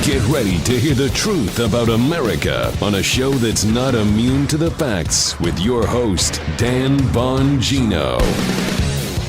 Get ready to hear the truth about America on a show that's not immune to the facts with your host, Dan Bongino.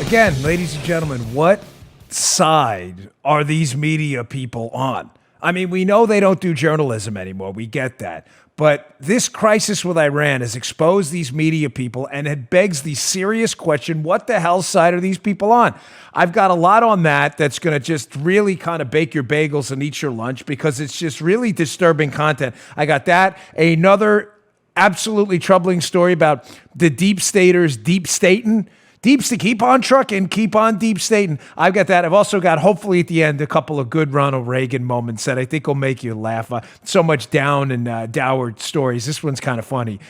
Again, ladies and gentlemen, what side are these media people on? I mean, we know they don't do journalism anymore. We get that. But this crisis with Iran has exposed these media people, and it begs the serious question, what the hell side are these people on? I've got a lot on that's going to just really kind of bake your bagels and eat your lunch because it's just really disturbing content. I got that. Another absolutely troubling story about the deep staters deep stating. Deeps to keep on trucking, keep on deep stating. I've got that. I've also got, hopefully at the end, a couple of good Ronald Reagan moments that I think will make you laugh. So much down and dour stories. This one's kind of funny.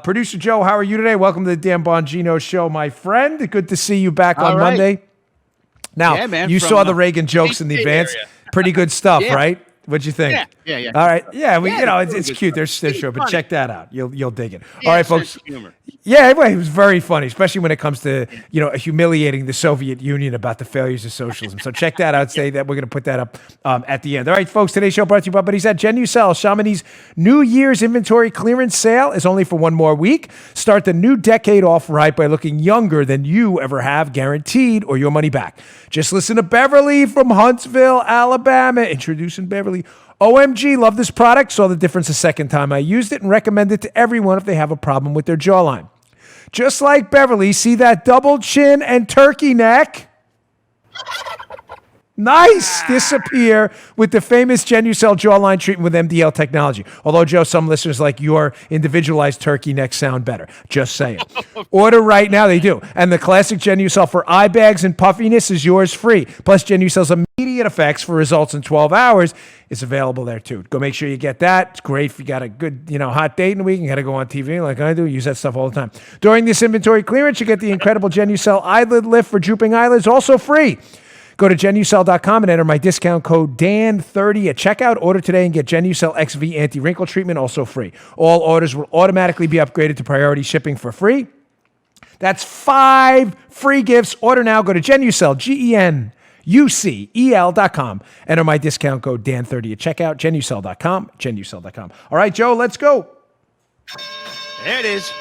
Producer Joe, how are you today? Welcome to the Dan Bongino Show, my friend. Good to see you back on Monday. Now, yeah, you saw the Reagan jokes in the advance. Area. Pretty good stuff, right? What'd you think? Yeah. All right. Yeah, it's cute. They're short, but check that out. You'll dig it. All right, folks. Yeah, it was very funny, especially when it comes to, humiliating the Soviet Union about the failures of socialism. So check that out. Say that we're going to put that up at the end. All right, folks, today's show brought to you by Buddies at Genucel. Chamonix's New Year's inventory clearance sale is only for one more week. Start the new decade off right by looking younger than you ever have, guaranteed, or your money back. Just listen to Beverly from Huntsville, Alabama. Introducing Beverly. OMG, love this product. Saw the difference the second time I used it and recommend it to everyone if they have a problem with their jawline. Just like Beverly, see that double chin and turkey neck? Nice. Disappear with the famous Genucel jawline treatment with MDL technology. Although, Joe, some listeners like your individualized turkey neck sound better. Just saying. Order right now. They do. And the classic Genucel for eye bags and puffiness is yours free. Plus, Genucel's immediate effects for results in 12 hours is available there, too. Go make sure you get that. It's great if you got a good, hot date in the week and got to go on TV like I do. Use that stuff all the time. During this inventory clearance, you get the incredible Genucel eyelid lift for drooping eyelids, also free. Go to Genucel.com and enter my discount code DAN30 at checkout. Order today and get Genucel XV anti-wrinkle treatment, also free. All orders will automatically be upgraded to priority shipping for free. That's 5 free gifts. Order now. Go to Genucel, GENUCEL.com. Enter my discount code DAN30 at checkout. Genucel.com, Genucel.com. All right, Joe, let's go. There it is.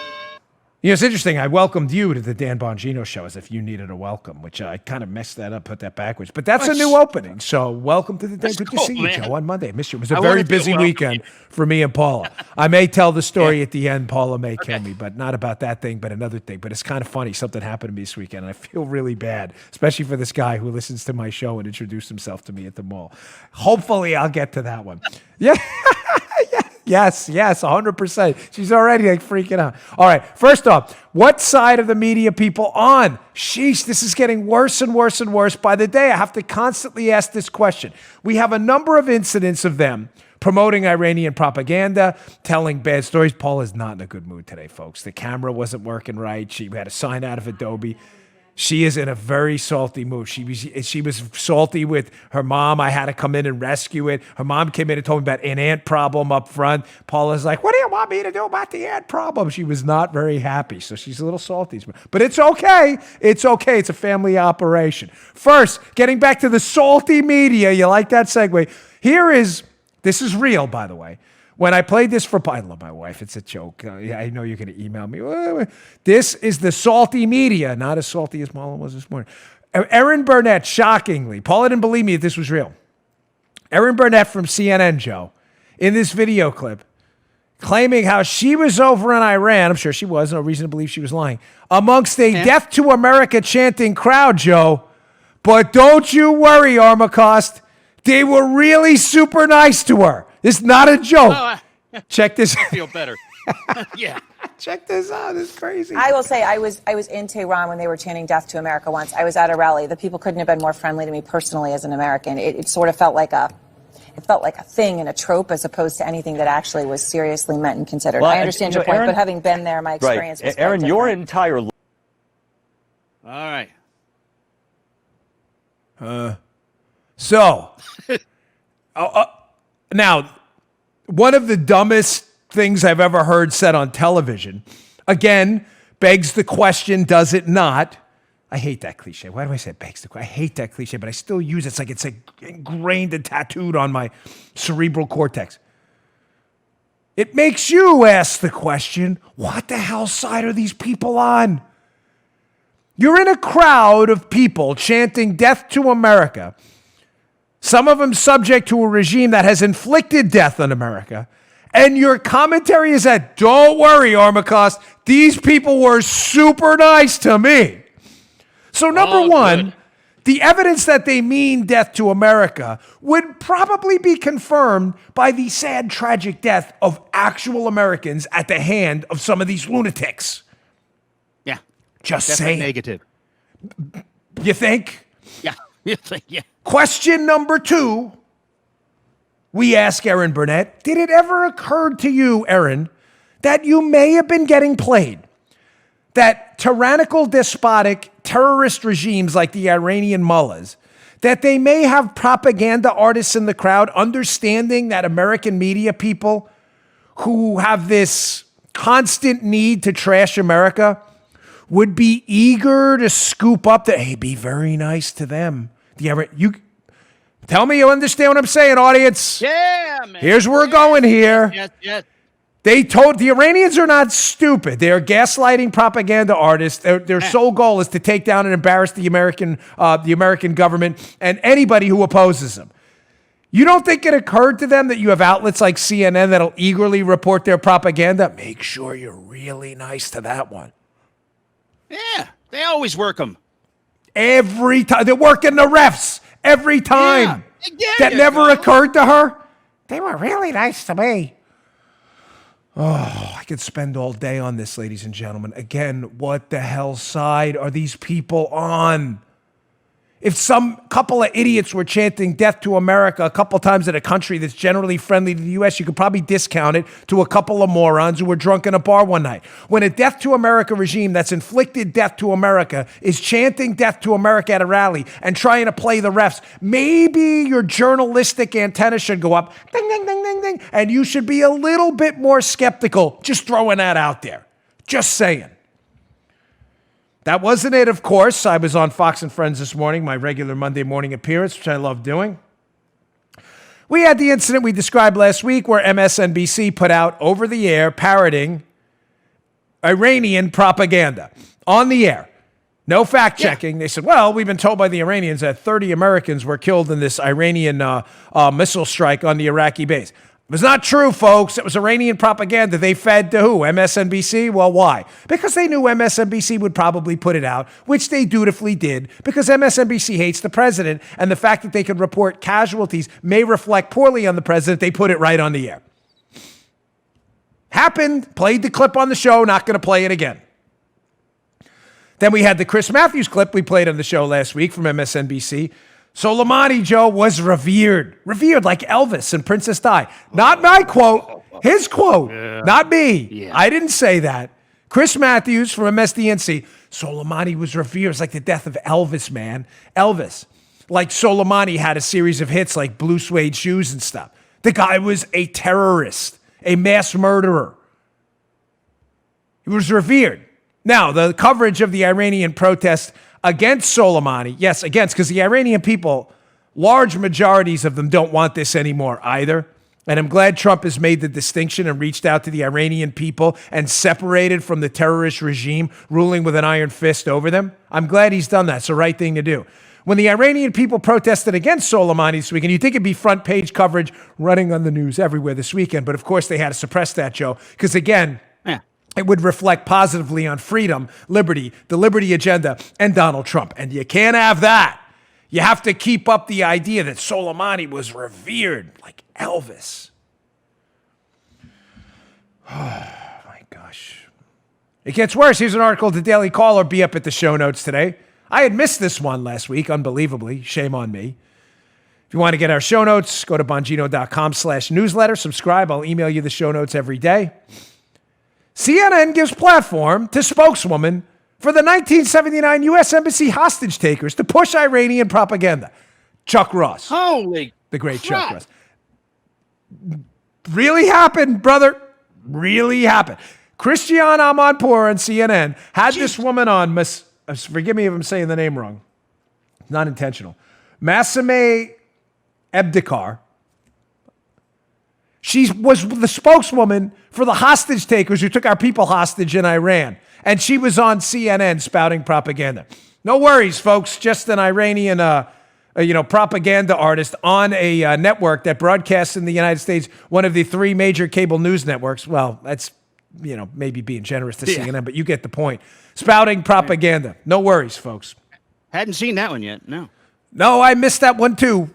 It's interesting. I welcomed you to the Dan Bongino Show as if you needed a welcome, which I kind of messed that up, put that backwards. But that's a new opening. So welcome to the Dan. Good to see you, Joe, on Monday. I missed you. It was a very busy weekend for me and Paula. I may tell the story at the end. Paula may kill me, but not about that thing, but another thing. But it's kind of funny. Something happened to me this weekend, and I feel really bad, especially for this guy who listens to my show and introduced himself to me at the mall. Hopefully, I'll get to that one. Yeah. Yes, 100%. She's already freaking out. All right, first off, what side of the media people on? Sheesh, this is getting worse and worse and worse by the day. I have to constantly ask this question. We have a number of incidents of them promoting Iranian propaganda, telling bad stories. Paul is not in a good mood today, folks. The camera wasn't working right. She had a sign out of Adobe. She is in a very salty mood. She was salty with her mom. I had to come in and rescue it. Her mom came in and told me about an ant problem up front. Paula's like, what do you want me to do about the ant problem? She was not very happy, so she's a little salty. But it's okay. It's okay. It's a family operation. First, getting back to the salty media. You like that segue? This is real, by the way. When I played this I love my wife. It's a joke. I know you're going to email me. This is the salty media, not as salty as Marlon was this morning. Erin Burnett, shockingly, Paula didn't believe me if this was real. Erin Burnett from CNN, Joe, in this video clip, claiming how she was over in Iran. I'm sure she was. No reason to believe she was lying. Amongst a death to America chanting crowd, Joe. But don't you worry, Armacost. They were really super nice to her. It's not a joke. Check this out. I feel better. Yeah. Check this out. This is crazy. I will say I was in Tehran when they were chanting death to America once. I was at a rally. The people couldn't have been more friendly to me personally as an American. It sort of felt like a thing and a trope as opposed to anything that actually was seriously meant and considered. Well, I understand your point, Aaron, but having been there, my experience was Aaron, quite your different. entire All right. Now, one of the dumbest things I've ever heard said on television, again, begs the question, does it not? I hate that cliche. Why do I say it begs the question? I hate that cliche, but I still use it. It's like it's ingrained and tattooed on my cerebral cortex. It makes you ask the question, what the hell side are these people on? You're in a crowd of people chanting death to America, some of them subject to a regime that has inflicted death on America, and your commentary is that, don't worry, Armacost, these people were super nice to me. So number one, the evidence that they mean death to America would probably be confirmed by the sad, tragic death of actual Americans at the hand of some of these lunatics. Yeah. Just Definitely saying. negative. You think? Yeah. You think, yeah. Question number 2. We ask Erin Burnett, did it ever occur to you, Erin, that you may have been getting played? That tyrannical, despotic, terrorist regimes like the Iranian mullahs, that they may have propaganda artists in the crowd understanding that American media people who have this constant need to trash America would be eager to scoop up that, hey, be very nice to them. You tell me you understand what I'm saying, audience. Yeah, man. Here's where we're going here. Yes. The Iranians are not stupid. They are gaslighting propaganda artists. Their sole goal is to take down and embarrass the American government and anybody who opposes them. You don't think it occurred to them that you have outlets like CNN that'll eagerly report their propaganda? Make sure you're really nice to that one. Yeah, they always work them. Every time. They're working the refs every time. Yeah, that never occurred to her. They were really nice to me. Oh, I could spend all day on this, ladies and gentlemen. Again, what the hell side are these people on? If some couple of idiots were chanting death to America a couple times in a country that's generally friendly to the U.S., you could probably discount it to a couple of morons who were drunk in a bar one night. When a death to America regime that's inflicted death to America is chanting death to America at a rally and trying to play the refs, maybe your journalistic antenna should go up, ding, ding, ding, ding, ding, and you should be a little bit more skeptical. Just throwing that out there. Just saying. That wasn't it, of course. I was on Fox and Friends this morning, my regular Monday morning appearance, which I love doing. We had the incident we described last week where MSNBC put out over the air parroting Iranian propaganda on the air. No fact checking. They said, well, we've been told by the Iranians that 30 Americans were killed in this Iranian missile strike on the Iraqi base. It was not true, folks. It was Iranian propaganda. They fed to who? MSNBC? Well, why? Because they knew MSNBC would probably put it out, which they dutifully did, because MSNBC hates the president, and the fact that they could report casualties may reflect poorly on the president. They put it right on the air. Happened. Played the clip on the show. Not going to play it again. Then we had the Chris Matthews clip we played on the show last week from MSNBC. Soleimani, Joe, was revered like Elvis and Princess Di. Not my quote, his quote, not me. Yeah. I didn't say that. Chris Matthews from MSDNC, Soleimani was revered. It's like the death of Elvis, man. Elvis. Like Soleimani had a series of hits like Blue Suede Shoes and stuff. The guy was a terrorist, a mass murderer. He was revered. Now, the coverage of the Iranian protests against Soleimani, yes, against, because the Iranian people, large majorities of them don't want this anymore either. And I'm glad Trump has made the distinction and reached out to the Iranian people and separated from the terrorist regime ruling with an iron fist over them. I'm glad he's done that. It's the right thing to do. When the Iranian people protested against Soleimani this weekend, you'd think it'd be front page coverage running on the news everywhere this weekend. But of course, they had to suppress that, Joe, because again, it would reflect positively on freedom, liberty, the liberty agenda, and Donald Trump. And you can't have that. You have to keep up the idea that Soleimani was revered like Elvis. Oh, my gosh. It gets worse. Here's an article at the Daily Caller. Be up at the show notes today. I had missed this one last week, unbelievably. Shame on me. If you want to get our show notes, go to Bongino.com/newsletter. Subscribe. I'll email you the show notes every day. CNN gives platform to spokeswoman for the 1979 U.S. Embassy hostage takers to push Iranian propaganda. Chuck Ross. Holy the great crap. Chuck Ross. Really happened, brother. Really happened. Christiane Amanpour on CNN had this woman on, forgive me if I'm saying the name wrong. Not intentional. Massime Ebdekar. She was the spokeswoman for the hostage takers who took our people hostage in Iran. And she was on CNN spouting propaganda. No worries, folks. Just an Iranian, propaganda artist on a network that broadcasts in the United States, one of the 3 major cable news networks. Well, that's, maybe being generous to CNN, but you get the point. Spouting propaganda. No worries, folks. Hadn't seen that one yet. No. No, I missed that one too.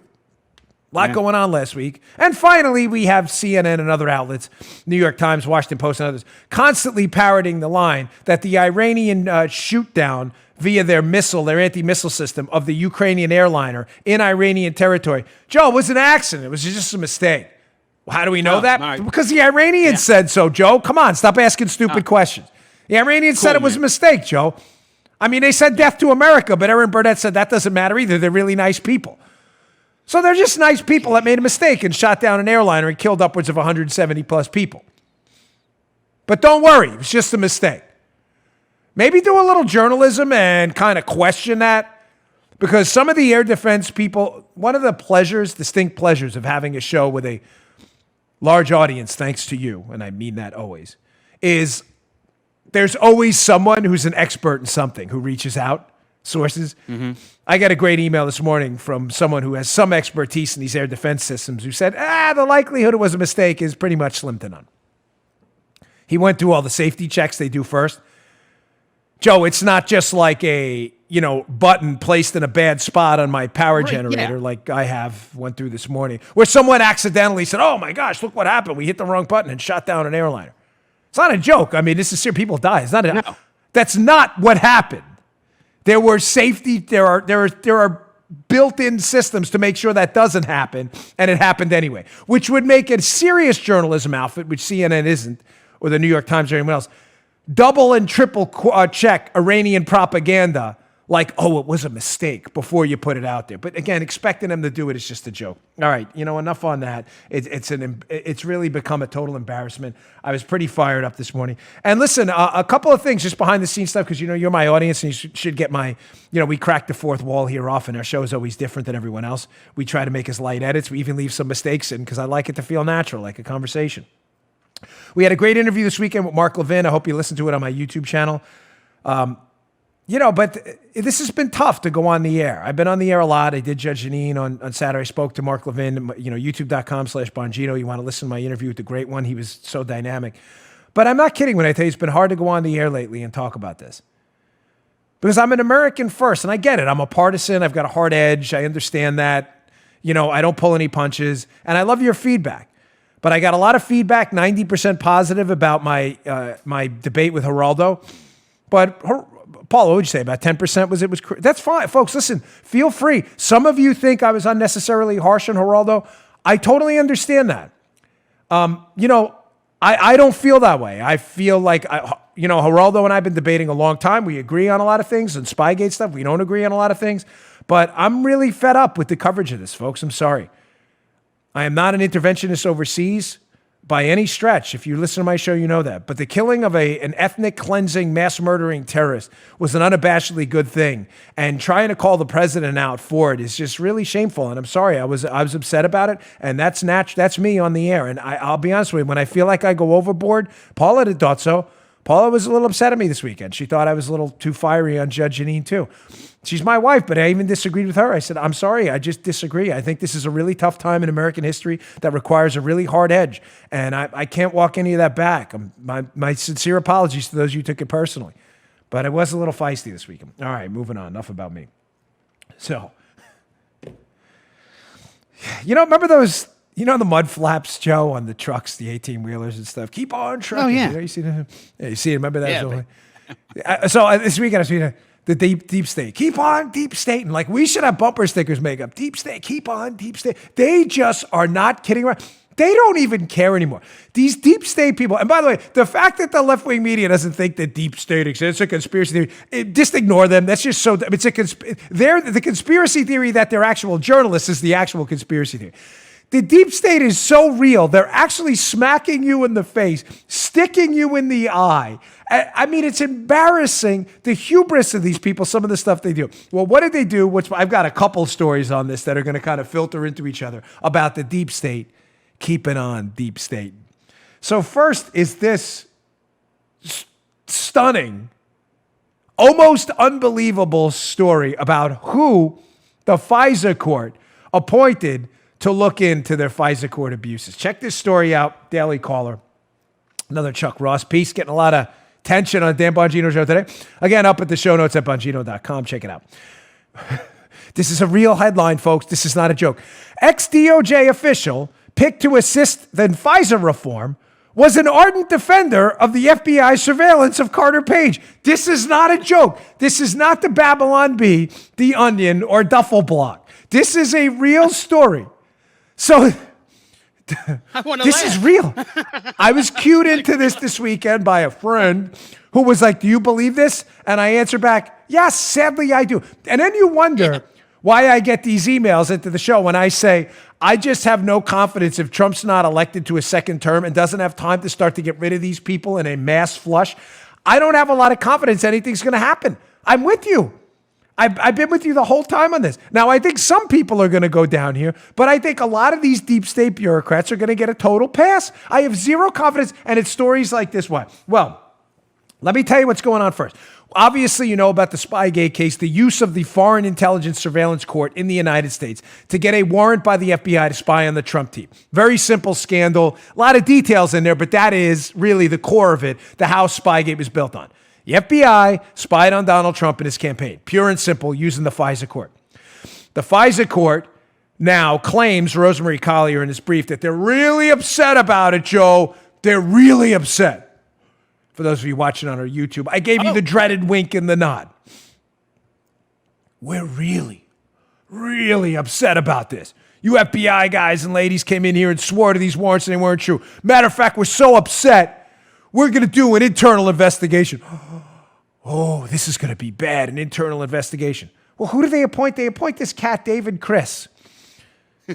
A lot going on last week. And finally, we have CNN and other outlets, New York Times, Washington Post, and others, constantly parroting the line that the Iranian shoot down via their anti-missile system of the Ukrainian airliner in Iranian territory. Joe, it was an accident. It was just a mistake. Well, how do we know that? Right. Because the Iranians said so, Joe. Come on, stop asking stupid questions. The Iranians said it was a mistake, Joe. I mean, they said death to America, but Aaron Burnett said that doesn't matter either. They're really nice people. So they're just nice people that made a mistake and shot down an airliner and killed upwards of 170 plus people. But don't worry, it was just a mistake. Maybe do a little journalism and kind of question that, because some of the air defense people, one of the distinct pleasures of having a show with a large audience, thanks to you, and I mean that always, is there's always someone who's an expert in something who reaches out. Sources. Mm-hmm. I got a great email this morning from someone who has some expertise in these air defense systems who said, the likelihood it was a mistake is pretty much slim to none. He went through all the safety checks they do first. Joe, it's not just like a, button placed in a bad spot on my power generator like I went through this morning, where someone accidentally said, oh my gosh, look what happened. We hit the wrong button and shot down an airliner. It's not a joke. I mean, this is serious. People die. It's not no. That's not what happened. There were there are built-in systems to make sure that doesn't happen, and it happened anyway, which would make a serious journalism outfit, which CNN isn't, or the New York Times or anyone else, double and triple check Iranian propaganda like, it was a mistake before you put it out there. But again, expecting them to do it is just a joke. All right, enough on that. It's really become a total embarrassment. I was pretty fired up this morning. And listen, a couple of things just behind the scenes stuff, because you're my audience and you should get my, we crack the fourth wall here often. Our show is always different than everyone else. We try to make as light edits. We even leave some mistakes in because I like it to feel natural, like a conversation. We had a great interview this weekend with Mark Levin. I hope you listened to it on my YouTube channel. But this has been tough to go on the air. I've been on the air a lot. I did Judge Janine on Saturday. I spoke to Mark Levin, youtube.com/Bongino. You want to listen to my interview with the great one. He was so dynamic. But I'm not kidding when I tell you it's been hard to go on the air lately and talk about this. Because I'm an American first, and I get it. I'm a partisan. I've got a hard edge. I understand that. I don't pull any punches. And I love your feedback. But I got a lot of feedback, 90% positive about my debate with Geraldo. But Paul, what would you say? About 10% was that's fine. Folks, listen, feel free. Some of you think I was unnecessarily harsh on Geraldo. I totally understand that. I don't feel that way. I feel like, Geraldo and I have been debating a long time. We agree on a lot of things, and Spygate stuff. We don't agree on a lot of things. But I'm really fed up with the coverage of this, folks. I'm sorry. I am not an interventionist overseas by any stretch. If you listen to my show, you know that. But the killing of an ethnic cleansing, mass murdering terrorist was an unabashedly good thing. And trying to call the president out for it is just really shameful. And I'm sorry, I was upset about it. And that's me on the air. And I'll be honest with you, when I feel like I go overboard, Paula did thought so. Paula was a little upset at me this weekend. She thought I was a little too fiery on Judge Janine too. She's my wife, but I even disagreed with her. I said, I'm sorry, I just disagree. I think this is a really tough time in American history that requires a really hard edge. And I can't walk any of that back. My sincere apologies to those of you who took it personally. But I was a little feisty this weekend. All right, moving on. Enough about me. So, remember those... the mud flaps, Joe, on the trucks, the 18-wheelers and stuff. Keep on trucking. Oh, yeah. You see that? Yeah, you see it. Remember that? Yeah, so this weekend I was reading the deep state. Keep on deep stating. Like, we should have bumper stickers make up. Deep state. Keep on deep state. They just are not kidding around. They don't even care anymore. These deep state people, and by the way, the fact that the left-wing media doesn't think that deep state exists, it's a conspiracy theory, just ignore them. That's just so, the conspiracy theory that they're actual journalists is the actual conspiracy theory. The deep state is so real. They're actually smacking you in the face, sticking you in the eye. I mean, it's embarrassing, the hubris of these people, some of the stuff they do. Well, what did they do? I've got a couple stories on this that are going to kind of filter into each other about the deep state. Keep it on, deep state. So first is this stunning, almost unbelievable story about who the FISA court appointed to look into their FISA court abuses. Check this story out, Daily Caller. Another Chuck Ross piece, getting a lot of tension on Dan Bongino show today. Again, up at the show notes at Bongino.com. Check it out. This is a real headline, folks. This is not a joke. Ex-DOJ official picked to assist in FISA reform was an ardent defender of the FBI surveillance of Carter Page. This is not a joke. This is not the Babylon Bee, The Onion, or Duffel Block. This is a real story. So this is real. I was cued into this weekend by a friend who was like, do you believe this? And I answer back, yes, sadly I do. And then you wonder why I get these emails into the show when I say, I just have no confidence if Trump's not elected to a second term and doesn't have time to start to get rid of these people in a mass flush. I don't have a lot of confidence anything's going to happen. I'm with you. I've been with you the whole time on this. Now, I think some people are going to go down here, but I think a lot of these deep state bureaucrats are going to get a total pass. I have zero confidence, and it's stories like this one. Well, let me tell you what's going on first. Obviously, you know about the Spygate case, the use of the Foreign Intelligence Surveillance Court in the United States to get a warrant by the FBI to spy on the Trump team. Very simple scandal. A lot of details in there, but that is really the core of it, the house Spygate was built on. The FBI spied on Donald Trump in his campaign, pure and simple, using the FISA court. The FISA court now claims, Rosemary Collier in his brief, that they're really upset about it, Joe. They're really upset. For those of you watching on our YouTube, I gave you the dreaded wink and the nod. We're really, really upset about this. You FBI guys and ladies came in here and swore to these warrants and they weren't true. Matter of fact, we're so upset, we're going to do an internal investigation. Oh, this is going to be bad, an internal investigation. Well, who do they appoint? They appoint this cat, David Chris.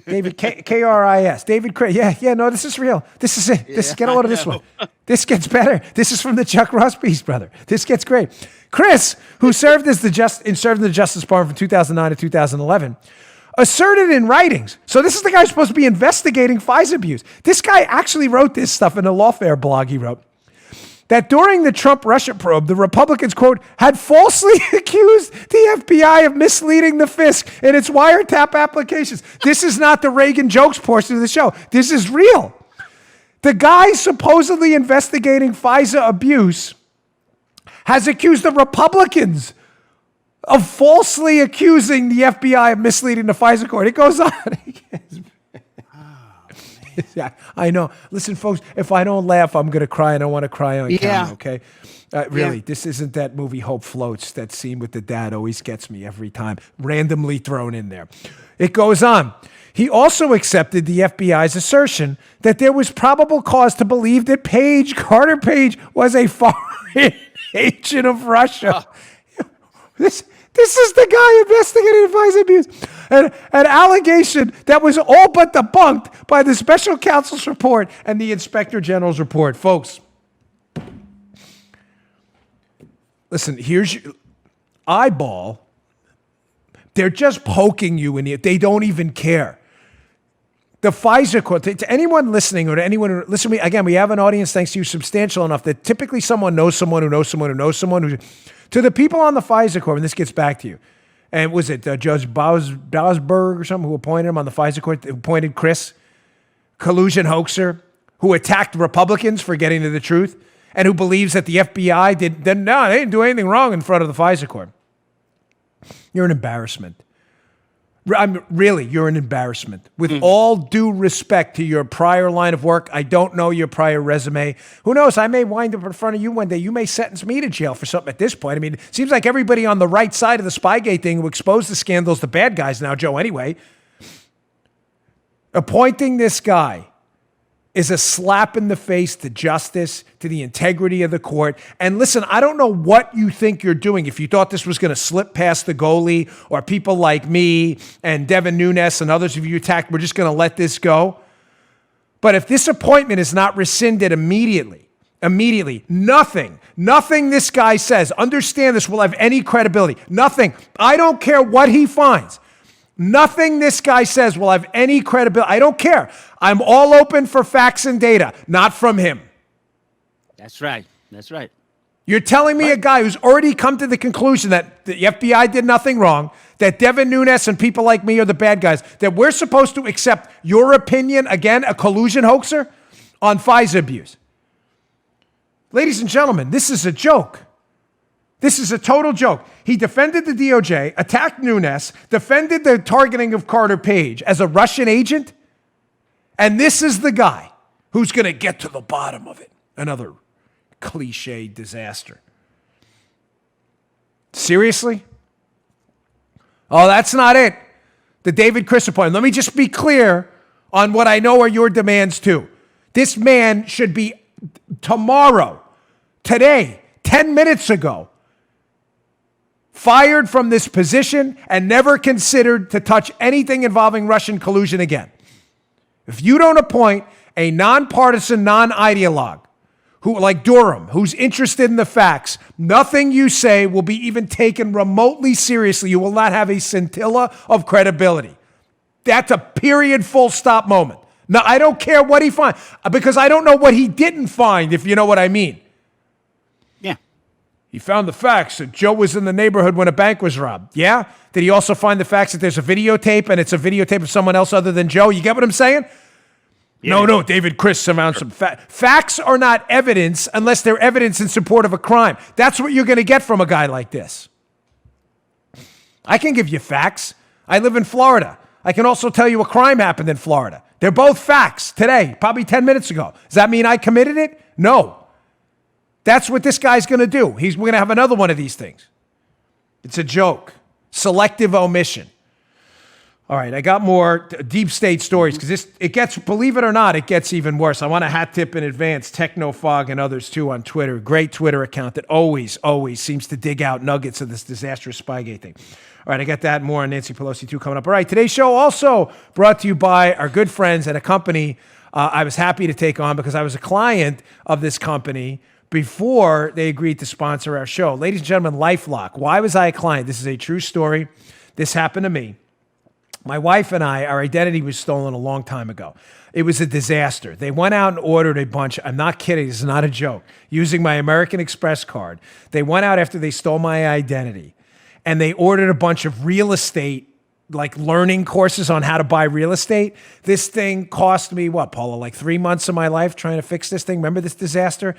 David, K-R-I-S. David Chris. Yeah, no, this is real. This is it. Get a load of this one. This gets better. This is from the Chuck Ross piece, brother. This gets great. Chris, who served in the Justice Department from 2009 to 2011, asserted in writings. So this is the guy who's supposed to be investigating FISA abuse. This guy actually wrote this stuff in a Lawfare blog he wrote. That during the Trump-Russia probe, the Republicans, quote, had falsely accused the FBI of misleading the FISC in its wiretap applications. This is not the Reagan jokes portion of the show. This is real. The guy supposedly investigating FISA abuse has accused the Republicans of falsely accusing the FBI of misleading the FISA court. It goes on. Yeah, I know. Listen, folks, if I don't laugh, I'm going to cry. I don't want to cry on camera, okay? Really, this isn't that movie Hope Floats. That scene with the dad always gets me every time, randomly thrown in there. It goes on. He also accepted the FBI's assertion that there was probable cause to believe that Carter Page, was a foreign agent of Russia. This is the guy investigating FISA abuse. An allegation that was all but debunked by the special counsel's report and the inspector general's report. Folks, listen, here's your eyeball. They're just poking you in the, they don't even care. The FISA court, to anyone listening or to anyone who, listen to me, again, we have an audience, thanks to you, substantial enough that typically someone knows someone who knows someone who knows someone who, to the people on the FISA court, and this gets back to you, and was it Judge Bosberg or something who appointed him on the FISA court, appointed Chris, collusion hoaxer, who attacked Republicans for getting to the truth, and who believes that the FBI they didn't do anything wrong in front of the FISA court. You're an embarrassment. You're an embarrassment. With all due respect to your prior line of work, I don't know your prior resume. Who knows? I may wind up in front of you one day. You may sentence me to jail for something at this point. I mean, it seems like everybody on the right side of the Spygate thing who exposed the scandals, the bad guys now, Joe, anyway. Appointing this guy is a slap in the face to justice, to the integrity of the court. And listen, I don't know what you think you're doing. If you thought this was going to slip past the goalie, or people like me and Devin Nunes and others of you attacked, we're just going to let this go. But if this appointment is not rescinded immediately, nothing this guy says, understand this, will have any credibility. Nothing. I don't care what he finds. Nothing this guy says will have any credibility. I don't care. I'm all open for facts and data, not from him. That's right. That's right. You're telling me a guy who's already come to the conclusion that the FBI did nothing wrong, that Devin Nunes and people like me are the bad guys, that we're supposed to accept your opinion, again, a collusion hoaxer, on FISA abuse. Ladies and gentlemen, this is a joke. This is a total joke. He defended the DOJ, attacked Nunes, defended the targeting of Carter Page as a Russian agent, and this is the guy who's going to get to the bottom of it. Another cliche disaster. Seriously? Oh, that's not it. The David Chris appointment. Let me just be clear on what I know are your demands too. This man should be tomorrow, today, 10 minutes ago, fired from this position and never considered to touch anything involving Russian collusion again. If you don't appoint a nonpartisan, non-ideologue, who, like Durham, who's interested in the facts, nothing you say will be even taken remotely seriously. You will not have a scintilla of credibility. That's a period, full stop moment. Now, I don't care what he finds, because I don't know what he didn't find, if you know what I mean. Yeah. He found the facts that Joe was in the neighborhood when a bank was robbed. Yeah? Did he also find the facts that there's a videotape and it's a videotape of someone else other than Joe? You get what I'm saying? Yeah. No, David Chris found some facts. Facts are not evidence unless they're evidence in support of a crime. That's what you're going to get from a guy like this. I can give you facts. I live in Florida. I can also tell you a crime happened in Florida. They're both facts today, probably 10 minutes ago. Does that mean I committed it? No. That's what this guy's going to do. We're going to have another one of these things. It's a joke. Selective omission. All right, I got more deep state stories because it gets, believe it or not, it gets even worse. I want a hat tip in advance, Technofog and others too on Twitter. Great Twitter account that always seems to dig out nuggets of this disastrous Spygate thing. All right, I got that and more on Nancy Pelosi too coming up. All right, today's show also brought to you by our good friends at a company I was happy to take on because I was a client of this company before they agreed to sponsor our show. Ladies and gentlemen, LifeLock. Why was I a client? This is a true story. This happened to me. My wife and I, our identity was stolen a long time ago. It was a disaster. They went out and ordered a bunch. I'm not kidding. This is not a joke. Using my American Express card. They went out after they stole my identity and they ordered a bunch of real estate, like learning courses on how to buy real estate. This thing cost me, what, Paula, like 3 months of my life trying to fix this thing. Remember this disaster?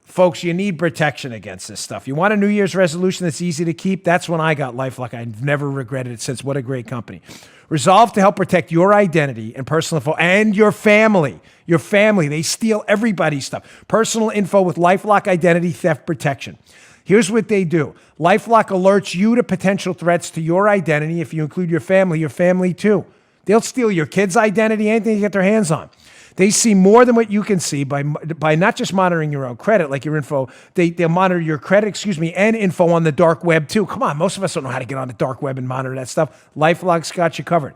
Folks, you need protection against this stuff. You want a New Year's resolution that's easy to keep? That's when I got LifeLock. I've never regretted it since. What a great company. Resolved to help protect your identity and personal info and your family. Your family. They steal everybody's stuff. Personal info with LifeLock identity theft protection. Here's what they do. LifeLock alerts you to potential threats to your identity. If you include your family too. They'll steal your kid's identity, anything you get their hands on. They see more than what you can see by not just monitoring your own credit, like your info. They'll monitor your credit, and info on the dark web too. Come on, most of us don't know how to get on the dark web and monitor that stuff. LifeLock's got you covered.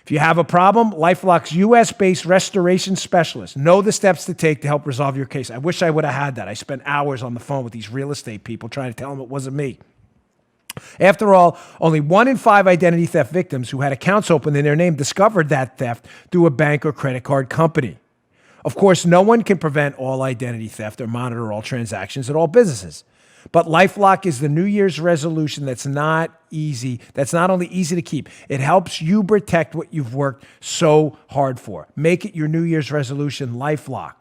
If you have a problem, LifeLock's U.S.-based restoration specialists know the steps to take to help resolve your case. I wish I would have had that. I spent hours on the phone with these real estate people trying to tell them it wasn't me. After all, only 1 in 5 identity theft victims who had accounts open in their name discovered that theft through a bank or credit card company. Of course, no one can prevent all identity theft or monitor all transactions at all businesses. But LifeLock is the New Year's resolution that's not easy. That's not only easy to keep, it helps you protect what you've worked so hard for. Make it your New Year's resolution, LifeLock.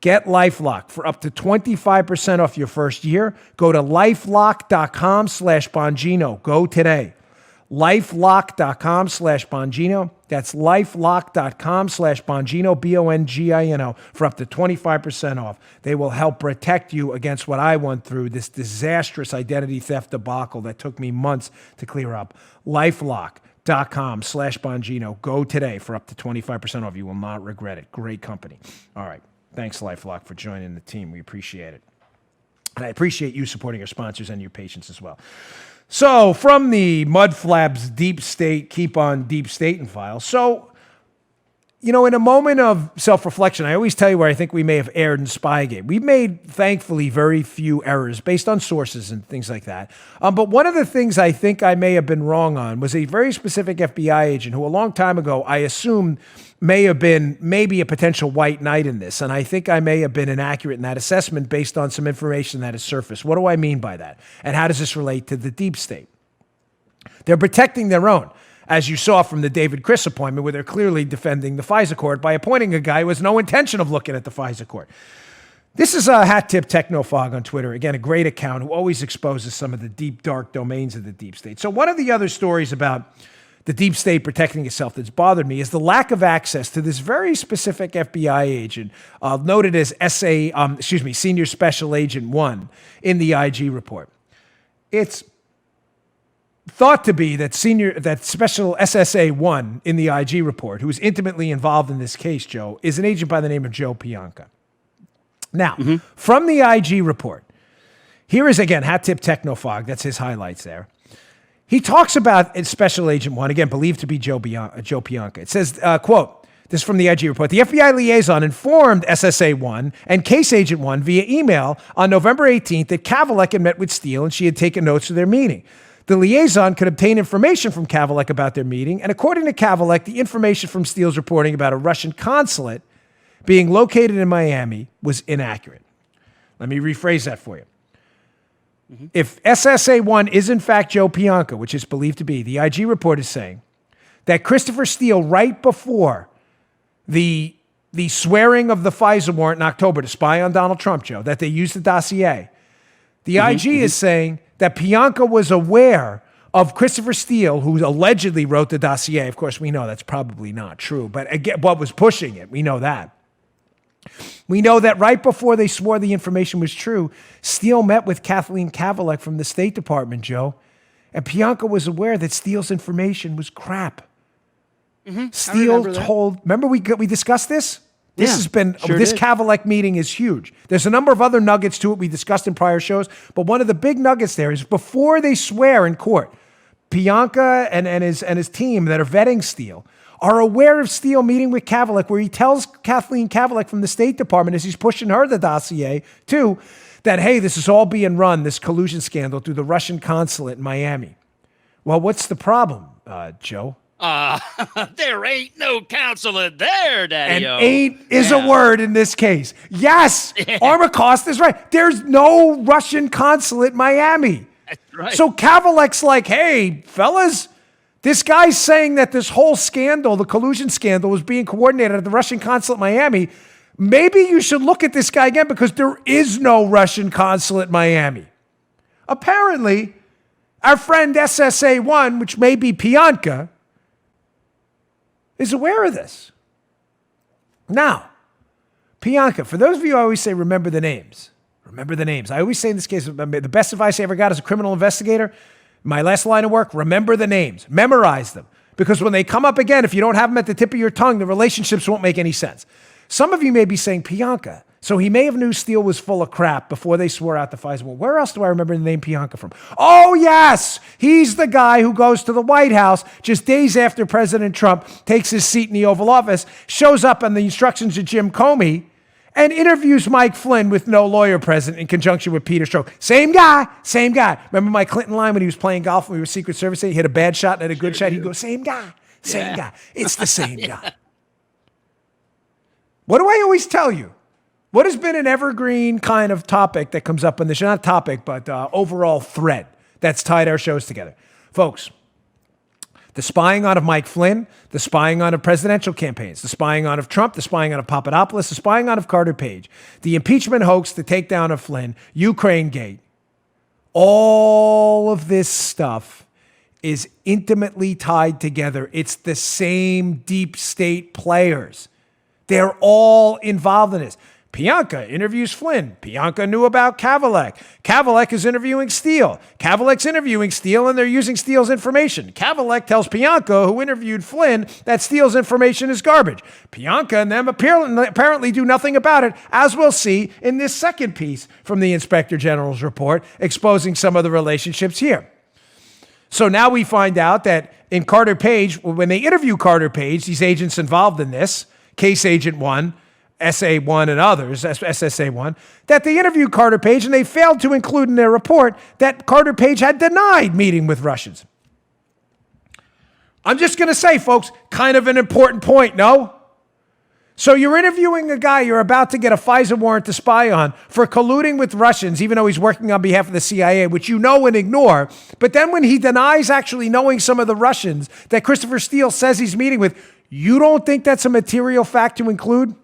Get LifeLock for up to 25% off your first year. Go to LifeLock.com/Bongino. Go today. LifeLock.com/Bongino. That's LifeLock.com/Bongino, Bongino, for up to 25% off. They will help protect you against what I went through, this disastrous identity theft debacle that took me months to clear up. LifeLock.com/Bongino. LifeLock.com/Bongino. Go today for up to 25% off. You will not regret it. Great company. All right. Thanks, LifeLock, for joining the team. We appreciate it. And I appreciate you supporting our sponsors and your patience as well. So, from the Mudflap's deep state, keep on deep stating file. So, in a moment of self-reflection, I always tell you where I think we may have erred in Spygate. We've made, thankfully, very few errors based on sources and things like that. But one of the things I think I may have been wrong on was a very specific FBI agent who a long time ago I assumed may have been maybe a potential white knight in this. And I think I may have been inaccurate in that assessment based on some information that has surfaced. What do I mean by that? And how does this relate to the deep state? They're protecting their own, as you saw from the David Chris appointment, where they're clearly defending the FISA court by appointing a guy who has no intention of looking at the FISA court. This is a hat tip Technofog on Twitter. Again, a great account who always exposes some of the deep, dark domains of the deep state. So one of the other stories about the deep state protecting itself that's bothered me is the lack of access to this very specific FBI agent, noted as Senior Special Agent 1 in the IG report. It's thought to be that Special SSA 1 in the IG report, who is intimately involved in this case, Joe, is an agent by the name of Joe Pianka. Now, from the IG report, here is, again, hat tip Technofog. That's his highlights there. He talks about Special Agent 1, again, believed to be Joe Pianka. It says, quote, this is from the IG report. The FBI liaison informed SSA 1 and Case Agent 1 via email on November 18th that Kavalek had met with Steele and she had taken notes of their meeting. The liaison could obtain information from Kavalek about their meeting, and according to Kavalek, the information from Steele's reporting about a Russian consulate being located in Miami was inaccurate. Let me rephrase that for you. If SSA-1 is in fact Joe Pianka, which is believed to be, the IG report is saying that Christopher Steele, right before the swearing of the FISA warrant in October to spy on Donald Trump, Joe, that they used the dossier, the IG is saying that Pianka was aware of Christopher Steele, who allegedly wrote the dossier. Of course, we know that's probably not true, but again, what was pushing it? We know that. We know that right before they swore the information was true, Steele met with Kathleen Kavalek from the State Department, Joe, and Pianka was aware that Steele's information was crap. Steele remember we discussed this? This has been, this Kavalek meeting is huge. There's a number of other nuggets to it we discussed in prior shows, but one of the big nuggets there is before they swear in court, Pianka and his team that are vetting Steele are aware of Steele meeting with Kavalek, where he tells Kathleen Kavalek from the State Department as he's pushing her the dossier too, that, hey, this is all being run, this collusion scandal, through the Russian consulate in Miami. Well, what's the problem, Joe? There ain't no consulate there, Daddy. And ain't is a word in this case. Yes, Armacost is right. There's no Russian consulate in Miami. That's right. So Kavalek's like, hey, fellas, this guy's saying that this whole scandal, the collusion scandal, was being coordinated at the Russian consulate in Miami. Maybe you should look at this guy again because there is no Russian consulate in Miami. Apparently, our friend SSA-1, which may be Pianka, is aware of this. Now, Pianka, for those of you who always say, remember the names. Remember the names. I always say in this case, the best advice I ever got as a criminal investigator, my last line of work, remember the names. Memorize them. Because when they come up again, if you don't have them at the tip of your tongue, the relationships won't make any sense. Some of you may be saying, Pianka, so he may have knew Steele was full of crap before they swore out the FISA. Well, where else do I remember the name Pianka from? Oh, yes, he's the guy who goes to the White House just days after President Trump takes his seat in the Oval Office, shows up on the instructions of Jim Comey, and interviews Mike Flynn with no lawyer present in conjunction with Peter Strzok. Same guy, same guy. Remember my Clinton line when he was playing golf when we were Secret Service? He hit a bad shot and had a good shot. He'd go, same guy, same guy. It's the same guy. What do I always tell you? What has been an evergreen kind of topic that comes up on this, not topic, but overall thread that's tied our shows together? Folks, the spying on of Mike Flynn, the spying on of presidential campaigns, the spying on of Trump, the spying on of Papadopoulos, the spying on of Carter Page, the impeachment hoax, the takedown of Flynn, Ukraine Gate, all of this stuff is intimately tied together. It's the same deep state players. They're all involved in this. Pianka interviews Flynn. Pianka knew about Kavalek. Kavalek is interviewing Steele. Kavalek's interviewing Steele, and they're using Steele's information. Kavalek tells Pianka, who interviewed Flynn, that Steele's information is garbage. Pianka and them apparently do nothing about it, as we'll see in this second piece from the Inspector General's report, exposing some of the relationships here. So now we find out that in Carter Page, when they interview Carter Page, these agents involved in this, Case Agent 1, SA1 and others, SSA1, that they interviewed Carter Page and they failed to include in their report that Carter Page had denied meeting with Russians. I'm just going to say, folks, kind of an important point, no? So you're interviewing a guy you're about to get a FISA warrant to spy on for colluding with Russians, even though he's working on behalf of the CIA, which you know and ignore. But then when he denies actually knowing some of the Russians that Christopher Steele says he's meeting with, you don't think that's a material fact to include?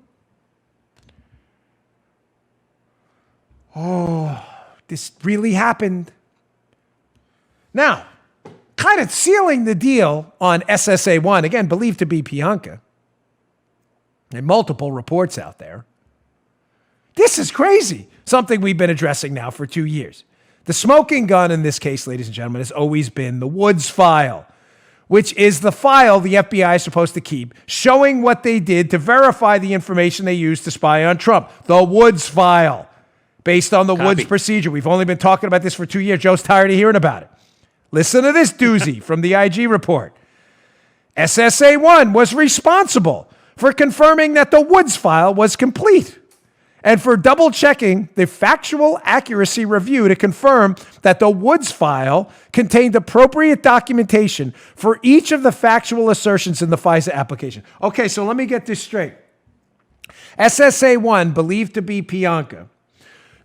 Oh, this really happened. Now, kind of sealing the deal on SSA1, again, believed to be Pianka, and multiple reports out there. This is crazy. Something we've been addressing now for 2 years. The smoking gun in this case, ladies and gentlemen, has always been the Woods file, which is the file the FBI is supposed to keep, showing what they did to verify the information they used to spy on Trump. The Woods file. Based on the Woods procedure. We've only been talking about this for 2 years. Joe's tired of hearing about it. Listen to this doozy from the IG report. SSA1 was responsible for confirming that the Woods file was complete and for double-checking the factual accuracy review to confirm that the Woods file contained appropriate documentation for each of the factual assertions in the FISA application. Okay, so let me get this straight. SSA1, believed to be Pianka,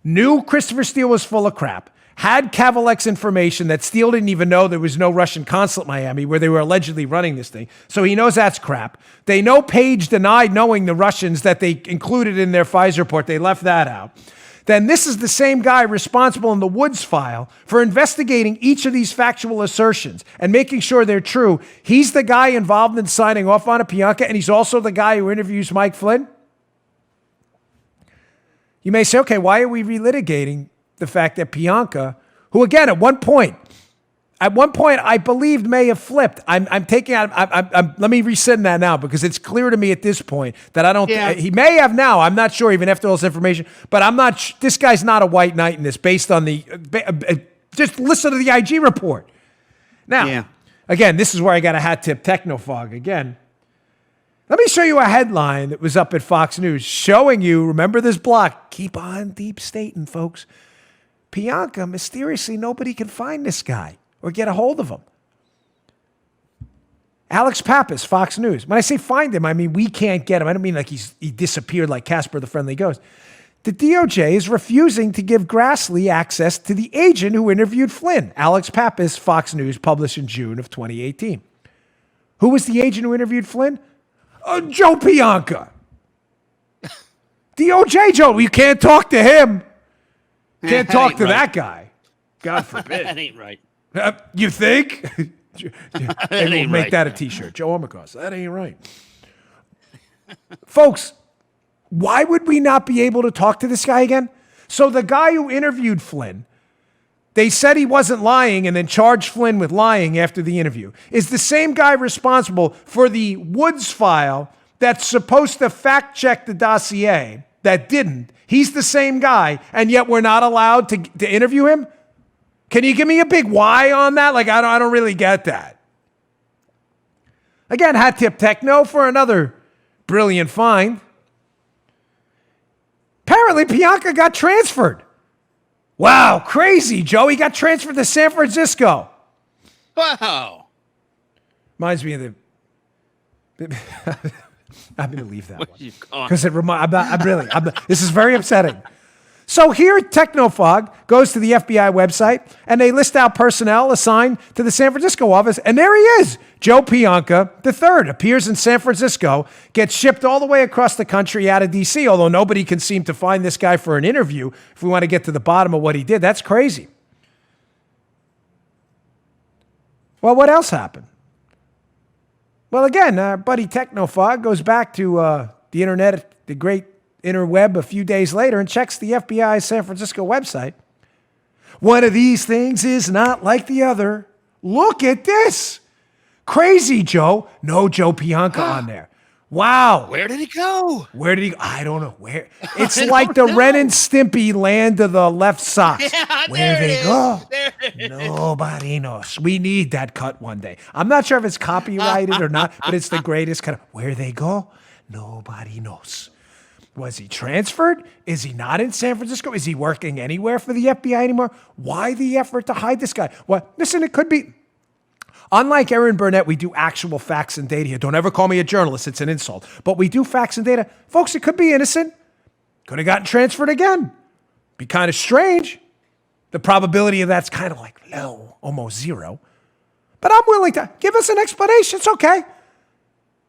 knew Christopher Steele was full of crap, had Kavalek's information that Steele didn't even know there was no Russian consulate in Miami where they were allegedly running this thing. So he knows that's crap. They know Page denied knowing the Russians that they included in their FISA report. They left that out. Then this is the same guy responsible in the Woods file for investigating each of these factual assertions and making sure they're true. He's the guy involved in signing off on a Pianka, and he's also the guy who interviews Mike Flynn. You may say, okay, why are we relitigating the fact that Pianka, who again, at one point, I believed may have flipped. I'm taking out, let me rescind that now because it's clear to me at this point that I don't, he may have now, I'm not sure even after all this information, but I'm not, this guy's not a white knight in this based on the, just listen to the IG report. Now, again, this is where I got a hat tip Technofog again. Let me show you a headline that was up at Fox News showing you, remember this block, keep on deep stating, folks. Pianka, mysteriously, nobody can find this guy or get a hold of him. Alex Pappas, Fox News. When I say find him, I mean we can't get him. I don't mean like he disappeared like Casper the Friendly Ghost. The DOJ is refusing to give Grassley access to the agent who interviewed Flynn. Alex Pappas, Fox News, published in June of 2018. Who was the agent who interviewed Flynn? Joe Pianka. DOJ Joe. You can't talk to him. Can't talk to that guy. God forbid. That ain't right. You think? We'll make right. that a t-shirt. Joe Omicron. That ain't right. Folks, why would we not be able to talk to this guy again? So the guy who interviewed Flynn, they said he wasn't lying and then charged Flynn with lying after the interview, is the same guy responsible for the Woods file that's supposed to fact check the dossier that didn't. He's the same guy, and yet we're not allowed to interview him? Can you give me a big why on that? Like, I don't really get that. Again, hat tip Techno for another brilliant find. Apparently, Pianka got transferred. Wow, crazy, Joe. He got transferred to San Francisco. Wow. Reminds me of the... I'm going to leave that one. Because this is very upsetting. So here, Technofog goes to the FBI website, and they list out personnel assigned to the San Francisco office, and there he is. Joe Pianka III appears in San Francisco, gets shipped all the way across the country out of D.C., although nobody can seem to find this guy for an interview if we want to get to the bottom of what he did. That's crazy. Well, what else happened? Well, again, our buddy Technofog goes back to the internet, the great interweb a few days later and checks the FBI San Francisco website. One of these things is not like the other. Look at this. Crazy Joe. No Joe Pianca on there. Wow. Where did he go? Where did he go? I don't know. Where? It's like the Ren and Stimpy land of the left socks. Yeah, Where there they it go? is. There it is. Nobody knows. We need that cut one day. I'm not sure if it's copyrighted or not, but it's the greatest cut. Where they go? Nobody knows. Was he transferred? Is he not in San Francisco? Is he working anywhere for the FBI anymore? Why the effort to hide this guy? Well, listen, it could be. Unlike Erin Burnett, we do actual facts and data here. Don't ever call me a journalist. It's an insult. But we do facts and data. Folks, it could be innocent. Could have gotten transferred again. Be kind of strange. The probability of that's kind of like low, almost zero. But I'm willing to give us an explanation. It's okay.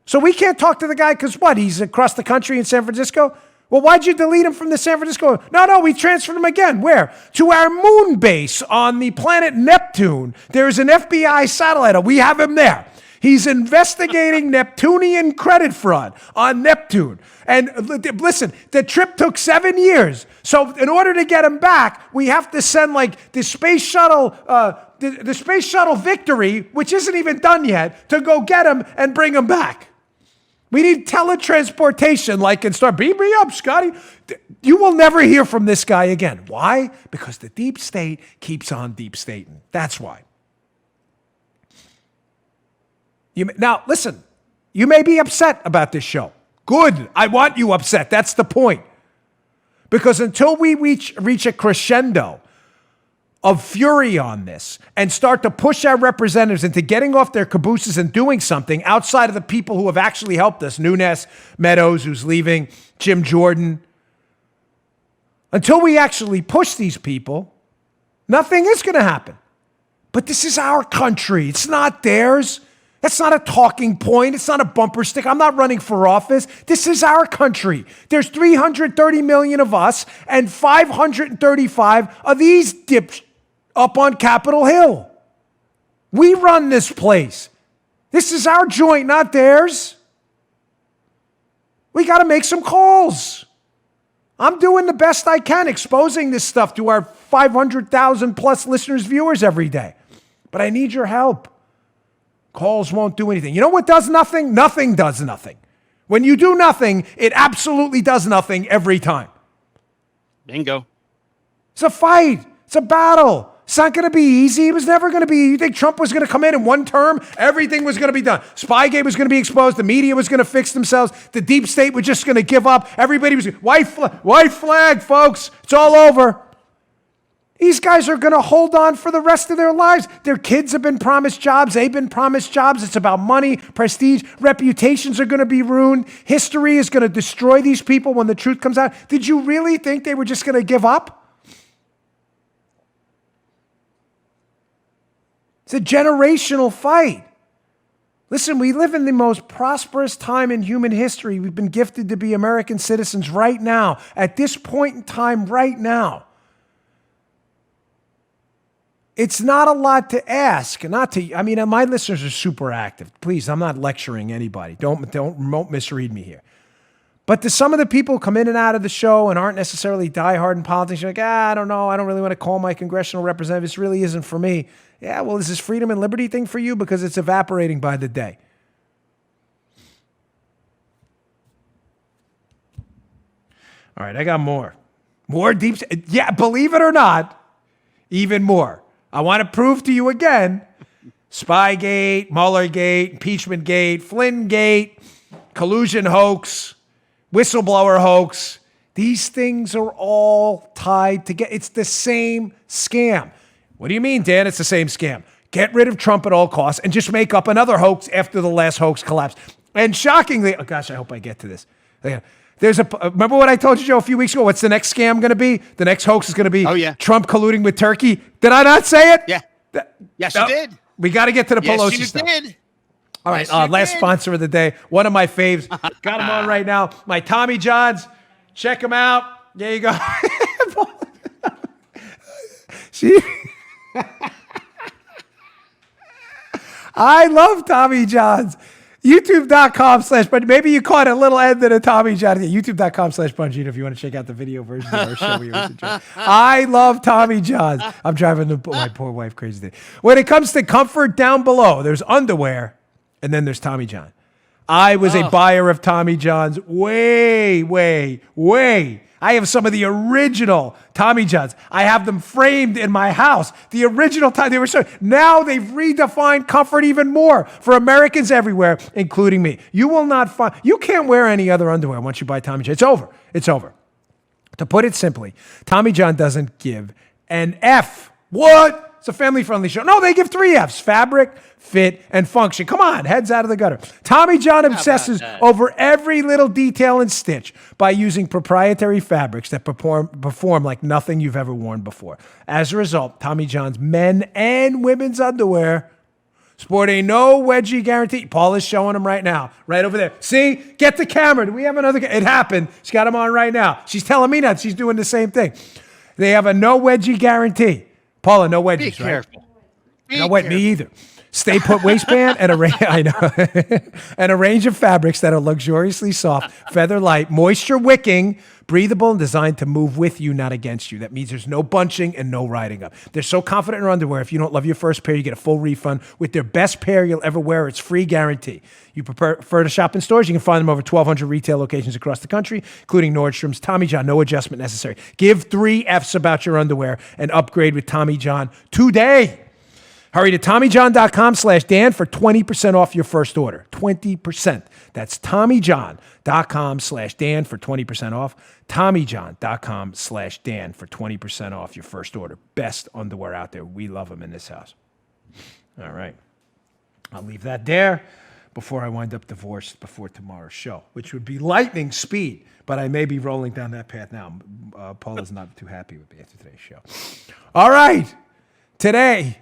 So we can't talk to the guy because what? He's across the country in San Francisco? Well, why'd you delete him from the San Francisco? No, we transferred him again. Where? To our moon base on the planet Neptune. There's an FBI satellite. We have him there. He's investigating Neptunian credit fraud on Neptune. And listen, the trip took 7 years. So in order to get him back, we have to send like the space shuttle, the space shuttle Victory, which isn't even done yet, to go get him and bring him back. We need teletransportation, like, and start, beam me up, Scotty. You will never hear from this guy again. Why? Because the deep state keeps on deep stating. That's why. Now, listen, you may be upset about this show. Good. I want you upset. That's the point. Because until we reach a crescendo of fury on this and start to push our representatives into getting off their cabooses and doing something outside of the people who have actually helped us, Nunes, Meadows, who's leaving, Jim Jordan, until we actually push these people, nothing is going to happen. But this is our country. It's not theirs. That's not a talking point. It's not a bumper stick. I'm not running for office. This is our country. There's 330 million of us and 535 of these dips up on Capitol Hill. We run this place. This is our joint, not theirs. We got to make some calls. I'm doing the best I can exposing this stuff to our 500,000 plus listeners, viewers every day. But I need your help. Calls won't do anything. You know what does nothing? Nothing does nothing. When you do nothing, it absolutely does nothing every time. Bingo. It's a fight. It's a battle. It's not going to be easy. It was never going to be. You think Trump was going to come in one term? Everything was going to be done. Spygate was going to be exposed. The media was going to fix themselves. The deep state was just going to give up. Everybody was, white flag, folks. It's all over. These guys are going to hold on for the rest of their lives. Their kids have been promised jobs. They've been promised jobs. It's about money, prestige. Reputations are going to be ruined. History is going to destroy these people when the truth comes out. Did you really think they were just going to give up? It's a generational fight. Listen, we live in the most prosperous time in human history. We've been gifted to be American citizens right now, at this point in time right now. It's not a lot to ask. My listeners are super active. Please, I'm not lecturing anybody. Don't misread me here. But to some of the people who come in and out of the show and aren't necessarily diehard in politics, you're like, I don't know. I don't really want to call my congressional representative. This really isn't for me. Yeah, well, is this freedom and liberty thing for you? Because it's evaporating by the day. All right, I got more. More deep. Yeah, believe it or not, even more. I want to prove to you again, Spygate, Muellergate, Impeachmentgate, Flynnegate, collusion hoax, whistleblower hoax. These things are all tied together. It's the same scam. What do you mean, Dan? It's the same scam. Get rid of Trump at all costs and just make up another hoax after the last hoax collapsed. And shockingly, oh gosh, I hope I get to this. Remember what I told you, Joe, a few weeks ago? What's the next scam going to be? The next hoax is going to be Trump colluding with Turkey. Did I not say it? Yeah. Yes, you did. We got to get to the Pelosi stuff. Yes, you did. All right, last sponsor of the day. One of my faves. Got him on right now. My Tommy Johns. Check him out. There you go. See? I love Tommy Johns. YouTube.com/ but maybe you caught a little end of the Tommy John. YouTube.com/Bongino if you want to check out the video version of our show. We always enjoy. I love Tommy Johns. I'm driving my poor wife crazy. When it comes to comfort, down below, there's underwear, and then there's Tommy John. I was a buyer of Tommy Johns way. I have some of the original Tommy Johns. I have them framed in my house. The original time they were so. Now they've redefined comfort even more for Americans everywhere, including me. You will not find. You can't wear any other underwear once you buy Tommy John. It's over. It's over. To put it simply, Tommy John doesn't give an F. What? It's a family-friendly show. No, they give 3 Fs: fabric, fit, and function. Come on, heads out of the gutter. Tommy John obsesses over every little detail and stitch by using proprietary fabrics that perform like nothing you've ever worn before. As a result, Tommy John's men and women's underwear sport a no wedgie guarantee. Paul is showing them right now, right over there. See? Get the camera. Do we have another? It happened. She's got them on right now. She's telling me that she's doing the same thing. They have a no wedgie guarantee. Paula, no wedgies, Be careful. Right? No wedgie, me either. Stay put waistband and a range of fabrics that are luxuriously soft, feather light, moisture wicking, breathable, and designed to move with you, not against you. That means there's no bunching and no riding up. They're so confident in their underwear. If you don't love your first pair, you get a full refund with their best pair you'll ever wear. It's free guarantee. You prefer to shop in stores? You can find them over 1,200 retail locations across the country, including Nordstrom's. Tommy John, no adjustment necessary. Give 3 Fs about your underwear and upgrade with Tommy John today. Hurry to TommyJohn.com/Dan for 20% off your first order. 20%. That's TommyJohn.com/Dan for 20% off. TommyJohn.com/Dan for 20% off your first order. Best underwear out there. We love them in this house. All right. I'll leave that there before I wind up divorced before tomorrow's show, which would be lightning speed, but I may be rolling down that path now. Paula's not too happy with me after today's show. All right. Today,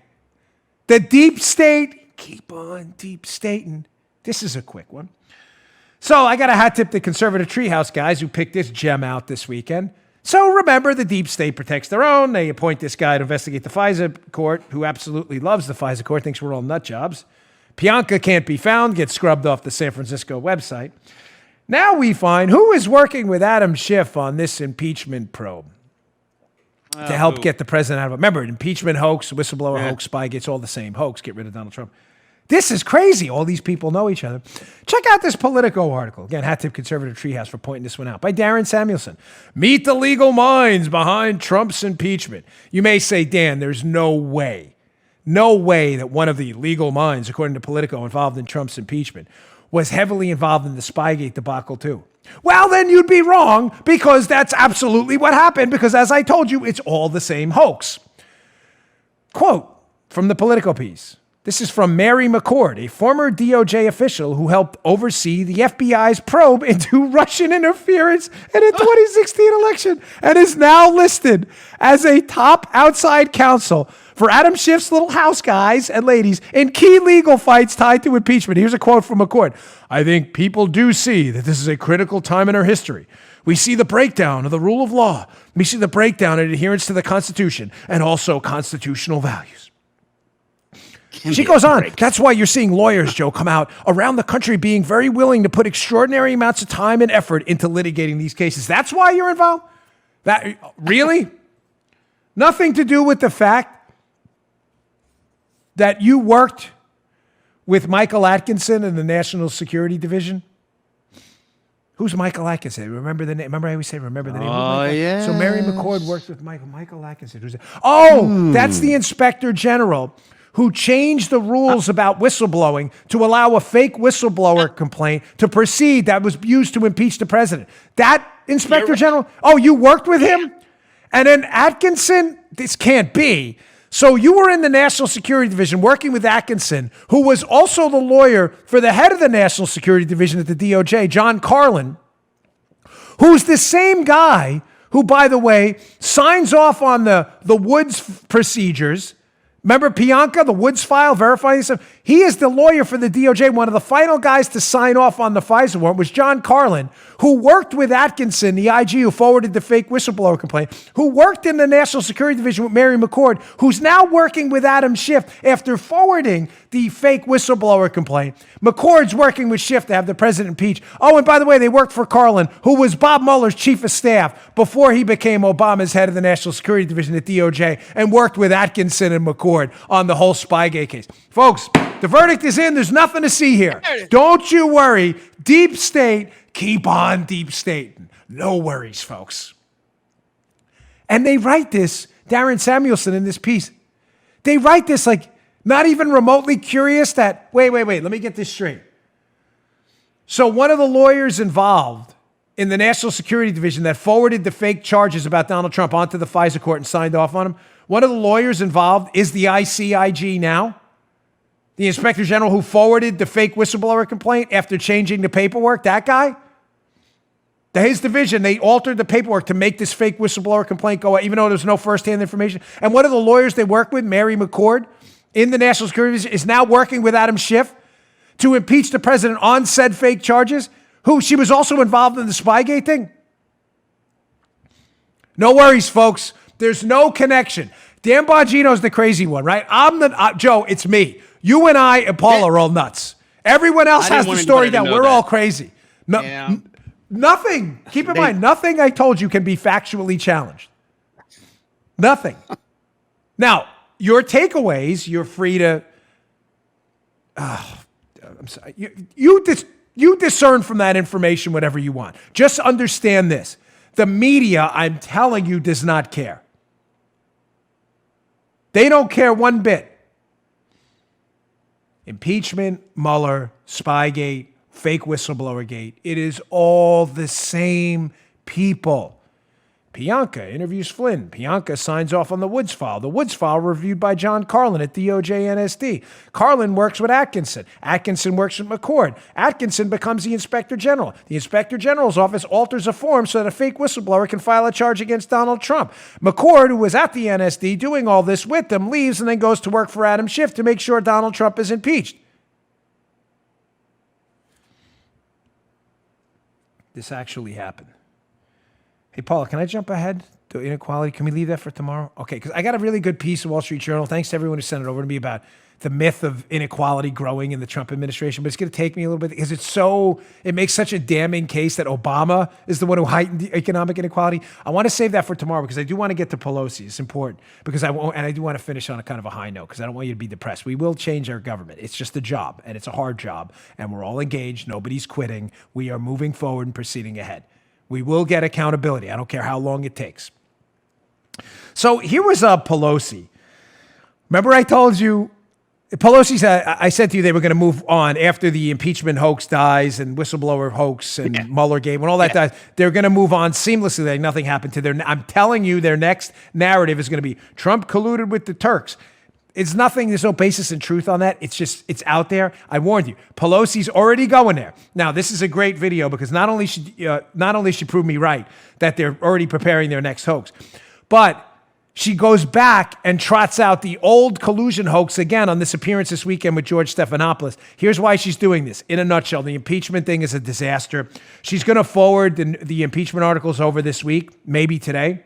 the deep state, keep on deep stating. This is a quick one. So I got a hat tip to conservative treehouse guys who picked this gem out this weekend. So remember, the deep state protects their own. They appoint this guy to investigate the FISA court, who absolutely loves the FISA court, thinks we're all nut jobs. Pianka can't be found, gets scrubbed off the San Francisco website. Now we find who is working with Adam Schiff on this impeachment probe. To help get the president out of it. Remember, impeachment hoax, whistleblower hoax, Spygate, it's all the same hoax. Get rid of Donald Trump. This is crazy. All these people know each other. Check out this Politico article. Again, hat tip conservative treehouse for pointing this one out. By Darren Samuelson. Meet the legal minds behind Trump's impeachment. You may say, Dan, there's no way that one of the legal minds, according to Politico, involved in Trump's impeachment was heavily involved in the Spygate debacle too. Well, then you'd be wrong, because that's absolutely what happened, because as I told you, it's all the same hoax. Quote from the Politico piece. This is from Mary McCord, a former DOJ official who helped oversee the FBI's probe into Russian interference in a 2016 election and is now listed as a top outside counsel for Adam Schiff's little house guys and ladies in key legal fights tied to impeachment. Here's a quote from McCord. I think people do see that this is a critical time in our history. We see the breakdown of the rule of law. We see the breakdown in adherence to the Constitution and also constitutional values. She goes on. That's why you're seeing lawyers, Joe, come out around the country being very willing to put extraordinary amounts of time and effort into litigating these cases. That's why you're involved? That really? Nothing to do with the fact that you worked with Michael Atkinson in the National Security Division? Who's Michael Atkinson? Remember the name? Remember I always say, remember the name? Oh, yeah. So Mary McCord worked with Michael Atkinson. That's the Inspector General who changed the rules about whistleblowing to allow a fake whistleblower complaint to proceed that was used to impeach the president. That Inspector General? Oh, you worked with him? And then Atkinson? This can't be. So you were in the National Security Division working with Atkinson, who was also the lawyer for the head of the National Security Division at the DOJ, John Carlin, who's the same guy who, by the way, signs off on the Woods procedures. Remember Pianka, the Woods file, verifying stuff? He is the lawyer for the DOJ. One of the final guys to sign off on the FISA warrant was John Carlin, who worked with Atkinson, the IG who forwarded the fake whistleblower complaint, who worked in the National Security Division with Mary McCord, who's now working with Adam Schiff after forwarding the fake whistleblower complaint. McCord's working with Schiff to have the president impeached. Oh, and by the way, they worked for Carlin, who was Bob Mueller's chief of staff before he became Obama's head of the National Security Division at DOJ, and worked with Atkinson and McCord on the whole Spygate case. Folks, the verdict is in. There's nothing to see here. Don't you worry. Deep state, keep on deep state. No worries, folks. And they write this, Darren Samuelson in this piece, they write this like not even remotely curious that, wait, let me get this straight. So one of the lawyers involved in the National Security Division that forwarded the fake charges about Donald Trump onto the FISA court and signed off on them, one of the lawyers involved is the ICIG now. The inspector general who forwarded the fake whistleblower complaint after changing the paperwork, that guy? His division, they altered the paperwork to make this fake whistleblower complaint go out, even though there's no firsthand information. And one of the lawyers they work with, Mary McCord, in the National Security Division, is now working with Adam Schiff to impeach the president on said fake charges, who she was also involved in the Spygate thing. No worries, folks. There's no connection. Dan Bongino's the crazy one, right? Joe, it's me. You and I and Paul are all nuts. Everyone else has the story that we're all crazy. Nothing. Keep in mind, nothing I told you can be factually challenged. Nothing. Now, your takeaways, you're free to. I'm sorry. You discern from that information whatever you want. Just understand this: the media, I'm telling you, does not care. They don't care one bit. Impeachment, Mueller, Spygate, fake whistleblower gate. It is all the same people. Pianka interviews Flynn. Pianka signs off on the Woods file. The Woods file reviewed by John Carlin at DOJ NSD. Carlin works with Atkinson. Atkinson works with McCord. Atkinson becomes the inspector general. The inspector general's office alters a form so that a fake whistleblower can file a charge against Donald Trump. McCord, who was at the NSD doing all this with them, leaves and then goes to work for Adam Schiff to make sure Donald Trump is impeached. This actually happened. Hey, Paula, can I jump ahead to inequality? Can we leave that for tomorrow? Okay, because I got a really good piece of Wall Street Journal. Thanks to everyone who sent it over to me about the myth of inequality growing in the Trump administration. But it's going to take me a little bit because it makes such a damning case that Obama is the one who heightened the economic inequality. I want to save that for tomorrow because I do want to get to Pelosi. It's important because I do want to finish on a kind of a high note because I don't want you to be depressed. We will change our government. It's just a job and it's a hard job and we're all engaged. Nobody's quitting. We are moving forward and proceeding ahead. We will get accountability. I don't care how long it takes. So here was Pelosi. Remember I told you, Pelosi said, I said to you they were going to move on after the impeachment hoax dies and whistleblower hoax and Mueller game, when all that dies, they're going to move on seamlessly like nothing happened to I'm telling you, their next narrative is going to be Trump colluded with the Turks. It's nothing. There's no basis in truth on that. It's out there. I warned you. Pelosi's already going there. Now, this is a great video because not only she proved me right that they're already preparing their next hoax, but she goes back and trots out the old collusion hoax again on this appearance this weekend with George Stephanopoulos. Here's why she's doing this. In a nutshell, the impeachment thing is a disaster. She's going to forward the impeachment articles over this week, maybe today.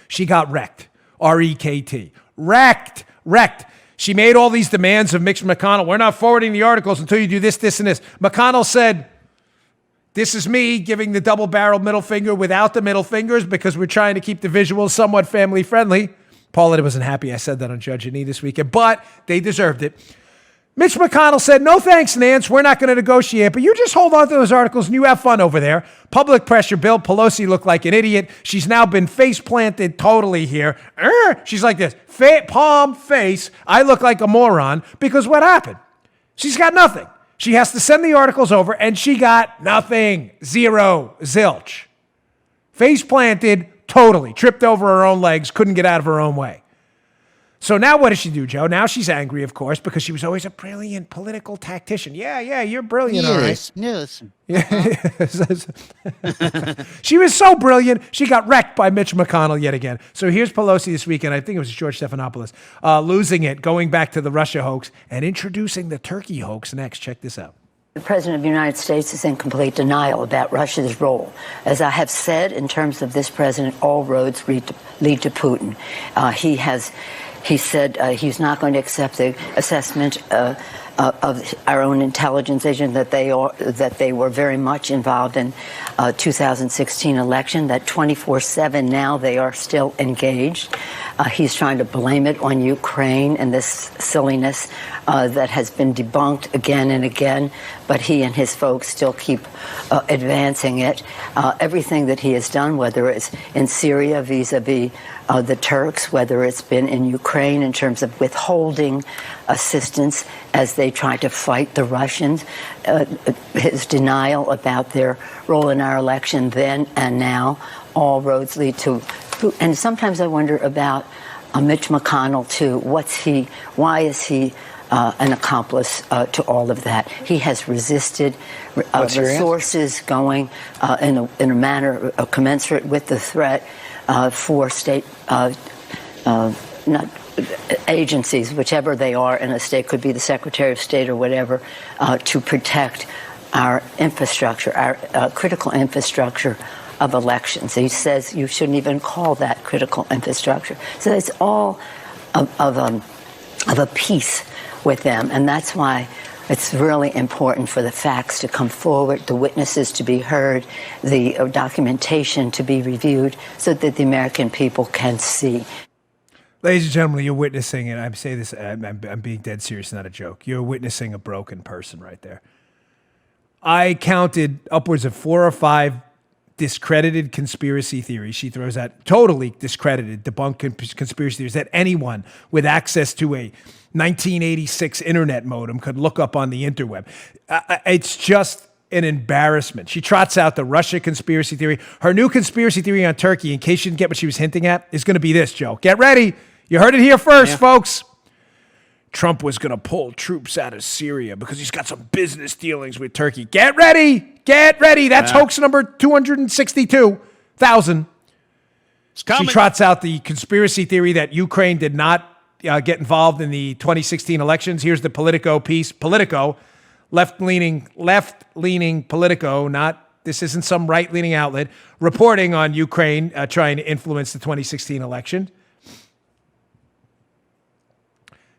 She got wrecked. R-E-K-T. Wrecked. She made all these demands of Mitch McConnell. We're not forwarding the articles until you do this, this, and this. McConnell said, this is me giving the double-barreled middle finger without the middle fingers because we're trying to keep the visuals somewhat family-friendly. Paulette wasn't happy I said that on Judge and E this weekend, but they deserved it. Mitch McConnell said, no thanks, Nance. We're not going to negotiate, but you just hold on to those articles and you have fun over there. Public pressure built. Pelosi looked like an idiot. She's now been face planted totally here. She's like this, palm face. I look like a moron because what happened? She's got nothing. She has to send the articles over and she got nothing. Zero. Zilch. Face planted totally. Tripped over her own legs. Couldn't get out of her own way. So now what does she do, Joe? Now she's angry, of course, because she was always a brilliant political tactician. Yeah, you're brilliant, all right. Yes. She was so brilliant, she got wrecked by Mitch McConnell yet again. So here's Pelosi this weekend, I think it was George Stephanopoulos, losing it, going back to the Russia hoax, and introducing the Turkey hoax next. Check this out. The President of the United States is in complete denial about Russia's role. As I have said, in terms of this president, all roads lead to Putin. He said he's not going to accept the assessment of our own intelligence agent that they were very much involved in 2016 election, that 24/7 now they are still engaged. He's trying to blame it on Ukraine and this silliness that has been debunked again and again, but he and his folks still keep advancing it. Everything that he has done, whether it's in Syria vis-a-vis the Turks, whether it's been in Ukraine in terms of withholding assistance as they try to fight the Russians, his denial about their role in our election then and now, all roads lead to. And sometimes I wonder about Mitch McConnell too. Why is he an accomplice to all of that? He has resisted resources going in a manner commensurate with the threat for state not agencies, whichever they are in a state, could be the Secretary of State or whatever, to protect our infrastructure, our critical infrastructure of elections. He says you shouldn't even call that critical infrastructure. So it's all of a piece with them, and that's why it's really important for the facts to come forward, the witnesses to be heard, the documentation to be reviewed, so that the American people can see. Ladies and gentlemen, you're witnessing, and I say this, I'm being dead serious, not a joke. You're witnessing a broken person right there. I counted upwards of 4 or 5 discredited conspiracy theories she throws out, totally discredited, debunked conspiracy theories that anyone with access to a 1986 internet modem could look up on the interweb. It's just an embarrassment. She trots out the Russia conspiracy theory. Her new conspiracy theory on Turkey, in case you didn't get what she was hinting at, is going to be this, Joe. Get ready. You heard it here first, folks. Trump was going to pull troops out of Syria because he's got some business dealings with Turkey. Get ready. Get ready. That's hoax number 262,000. She trots out the conspiracy theory that Ukraine did not get involved in the 2016 elections. Here's the Politico piece. Politico, left-leaning Politico, this isn't some right-leaning outlet, reporting on Ukraine trying to influence the 2016 election.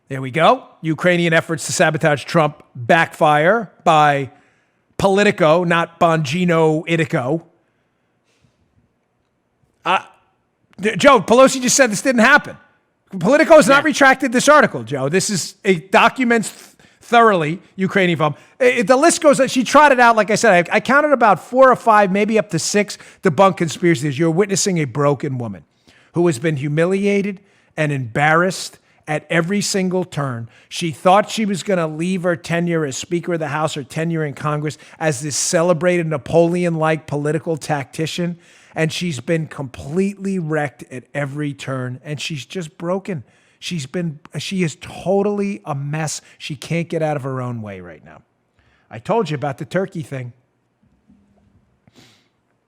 There we go. Ukrainian efforts to sabotage Trump backfire by Politico, not Bongino Itico. Joe, Pelosi just said this didn't happen. Politico has not retracted this article, Joe. It documents thoroughly Ukrainian film. The list goes, she trotted out, like I said, I counted about 4 or 5, maybe up to 6 debunked conspiracies. You're witnessing a broken woman who has been humiliated and embarrassed at every single turn. She thought she was going to leave her tenure as Speaker of the House or tenure in Congress as this celebrated Napoleon-like political tactician, and she's been completely wrecked at every turn, and she's just broken. She is totally a mess. She can't get out of her own way right now. I told you about the Turkey thing.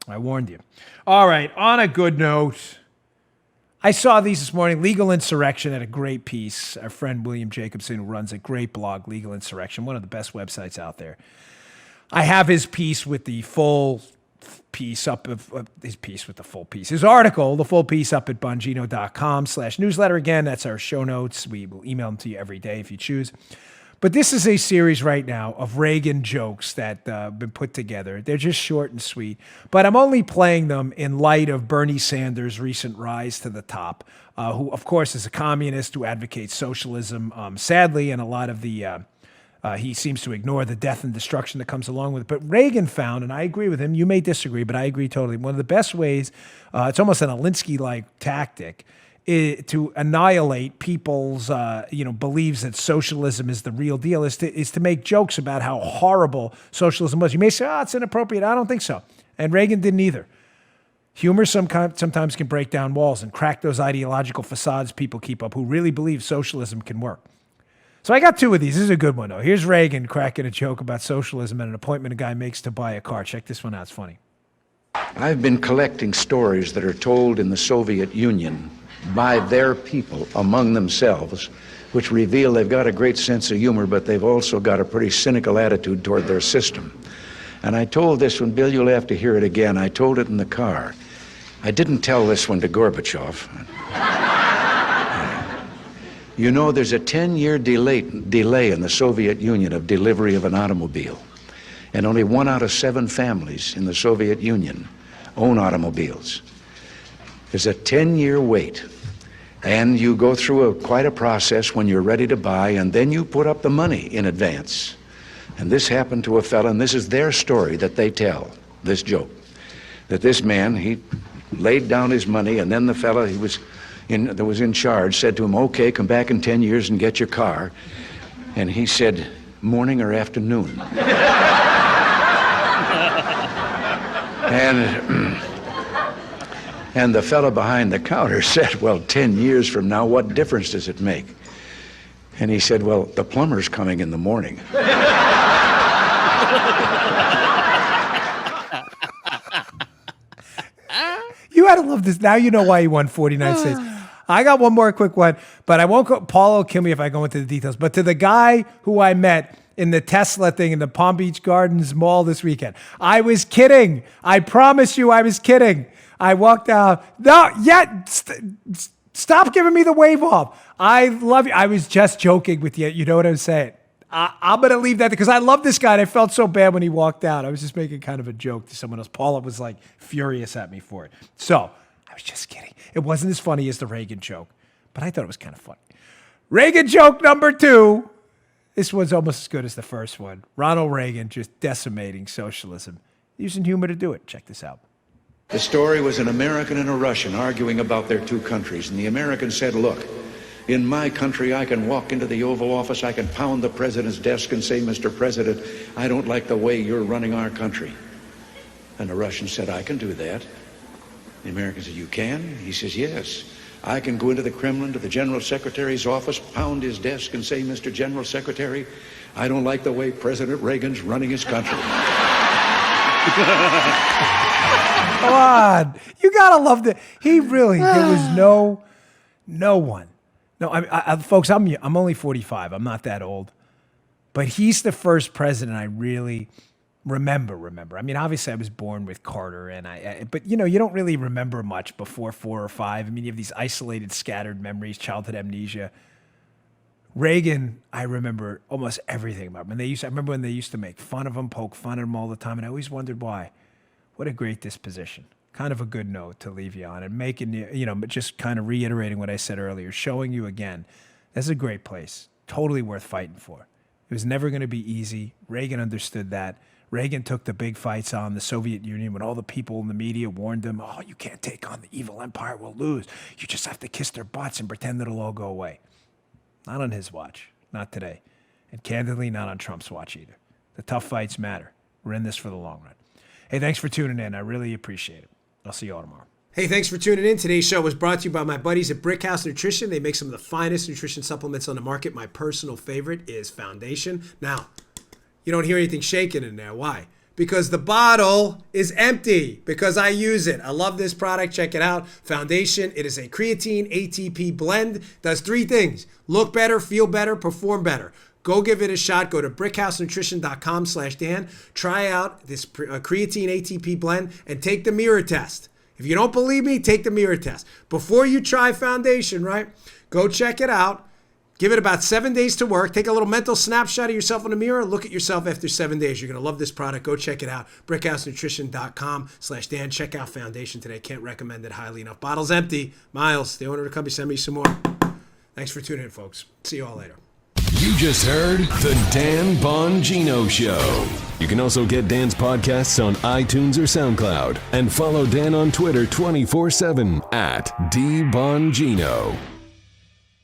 I warned you. All right, on a good note, I saw these this morning. Legal Insurrection had a great piece. Our friend William Jacobson, who runs a great blog, Legal Insurrection, one of the best websites out there. I have his piece with the full piece up of his piece with the full piece. His article, the full piece up at bongino.com/newsletter. Again, that's our show notes. We will email them to you every day if you choose. But this is a series right now of Reagan jokes that have been put together. They're just short and sweet. But I'm only playing them in light of Bernie Sanders' recent rise to the top, who, of course, is a communist who advocates socialism, sadly, and a lot of the he seems to ignore the death and destruction that comes along with it. But Reagan found, and I agree with him, you may disagree, but I agree totally, one of the best ways, it's almost an Alinsky-like tactic, to annihilate people's beliefs that socialism is the real deal, is to make jokes about how horrible socialism was. You may say, it's inappropriate. I don't think so. And Reagan didn't either. Humor sometimes can break down walls and crack those ideological facades people keep up who really believe socialism can work. So I got two of these. This is a good one, though. Here's Reagan cracking a joke about socialism and an appointment a guy makes to buy a car. Check this one out. It's funny. I've been collecting stories that are told in the Soviet Union by their people among themselves, which reveal they've got a great sense of humor, but they've also got a pretty cynical attitude toward their system. And I told this one, Bill, you'll have to hear it again. I told it in the car. I didn't tell this one to Gorbachev. You know, there's a 10-year delay in the Soviet Union of delivery of an automobile. And only 1 out of 7 families in the Soviet Union own automobiles. There's a 10-year wait. And you go through quite a process when you're ready to buy, and then you put up the money in advance. And this happened to a fellow, and this is their story that they tell, this joke. That this man, he laid down his money, and then the fellow that was in charge said to him, okay, come back in 10 years and get your car. And he said, morning or afternoon? And the fellow behind the counter said, well, 10 years from now, what difference does it make? And he said, well, the plumber's coming in the morning. You had to love this. Now you know why he won 49 states. I got one more quick one, but I won't go. Paul will kill me if I go into the details. But to the guy who I met in the Tesla thing in the Palm Beach Gardens Mall this weekend, I was kidding. I promise you I was kidding. I walked out. No, stop giving me the wave off. I love you. I was just joking with you. You know what I'm saying? I'm going to leave that because I love this guy and I felt so bad when he walked out. I was just making kind of a joke to someone else. Paula was like furious at me for it. So I was just kidding. It wasn't as funny as the Reagan joke, but I thought it was kind of funny. Reagan joke number 2. This one's almost as good as the first one. Ronald Reagan just decimating socialism, using humor to do it. Check this out. The story was an American and a Russian arguing about their two countries. And the American said, look, in my country, I can walk into the Oval Office, I can pound the president's desk and say, Mr. President, I don't like the way you're running our country. And the Russian said, I can do that. The American said, you can? He says, yes. I can go into the Kremlin to the General Secretary's office, pound his desk and say, Mr. General Secretary, I don't like the way President Reagan's running his country. Come on. You got to love that. He really, there was no one. No, folks, I'm only 45. I'm not that old. But he's the first president I really remember. I mean, obviously I was born with Carter, but you know, you don't really remember much before 4 or 5. I mean, you have these isolated, scattered memories, childhood amnesia. Reagan, I remember almost everything about him. I remember when they used to make fun of him, poke fun at him all the time, and I always wondered why. What a great disposition. Kind of a good note to leave you on, and making you, but just kind of reiterating what I said earlier, showing you again, this is a great place, totally worth fighting for. It was never going to be easy. Reagan understood that. Reagan took the big fights on the Soviet Union when all the people in the media warned him, oh, you can't take on the evil empire, we'll lose. You just have to kiss their butts and pretend it'll all go away. Not on his watch, not today. And candidly, not on Trump's watch either. The tough fights matter. We're in this for the long run. Hey, thanks for tuning in. I really appreciate it. I'll see you all tomorrow. Hey, thanks for tuning in. Today's show was brought to you by my buddies at Brickhouse Nutrition. They make some of the finest nutrition supplements on the market. My personal favorite is Foundation. Now, you don't hear anything shaking in there. Why? Because the bottle is empty, because I use it. I love this product. Check it out. Foundation. It is a creatine ATP blend. Does 3 things. Look better, feel better, perform better. Go give it a shot. Go to brickhousenutrition.com/Dan. Try out this creatine ATP blend and take the mirror test. If you don't believe me, take the mirror test. Before you try Foundation, right? Go check it out. Give it about 7 days to work. Take a little mental snapshot of yourself in the mirror. Look at yourself after 7 days. You're going to love this product. Go check it out. brickhousenutrition.com/Dan. Check out Foundation today. Can't recommend it highly enough. Bottle's empty. Miles, the owner of the company, send me some more. Thanks for tuning in, folks. See you all later. You just heard The Dan Bongino Show. You can also get Dan's podcasts on iTunes or SoundCloud. And follow Dan on Twitter 24/7 @DBongino.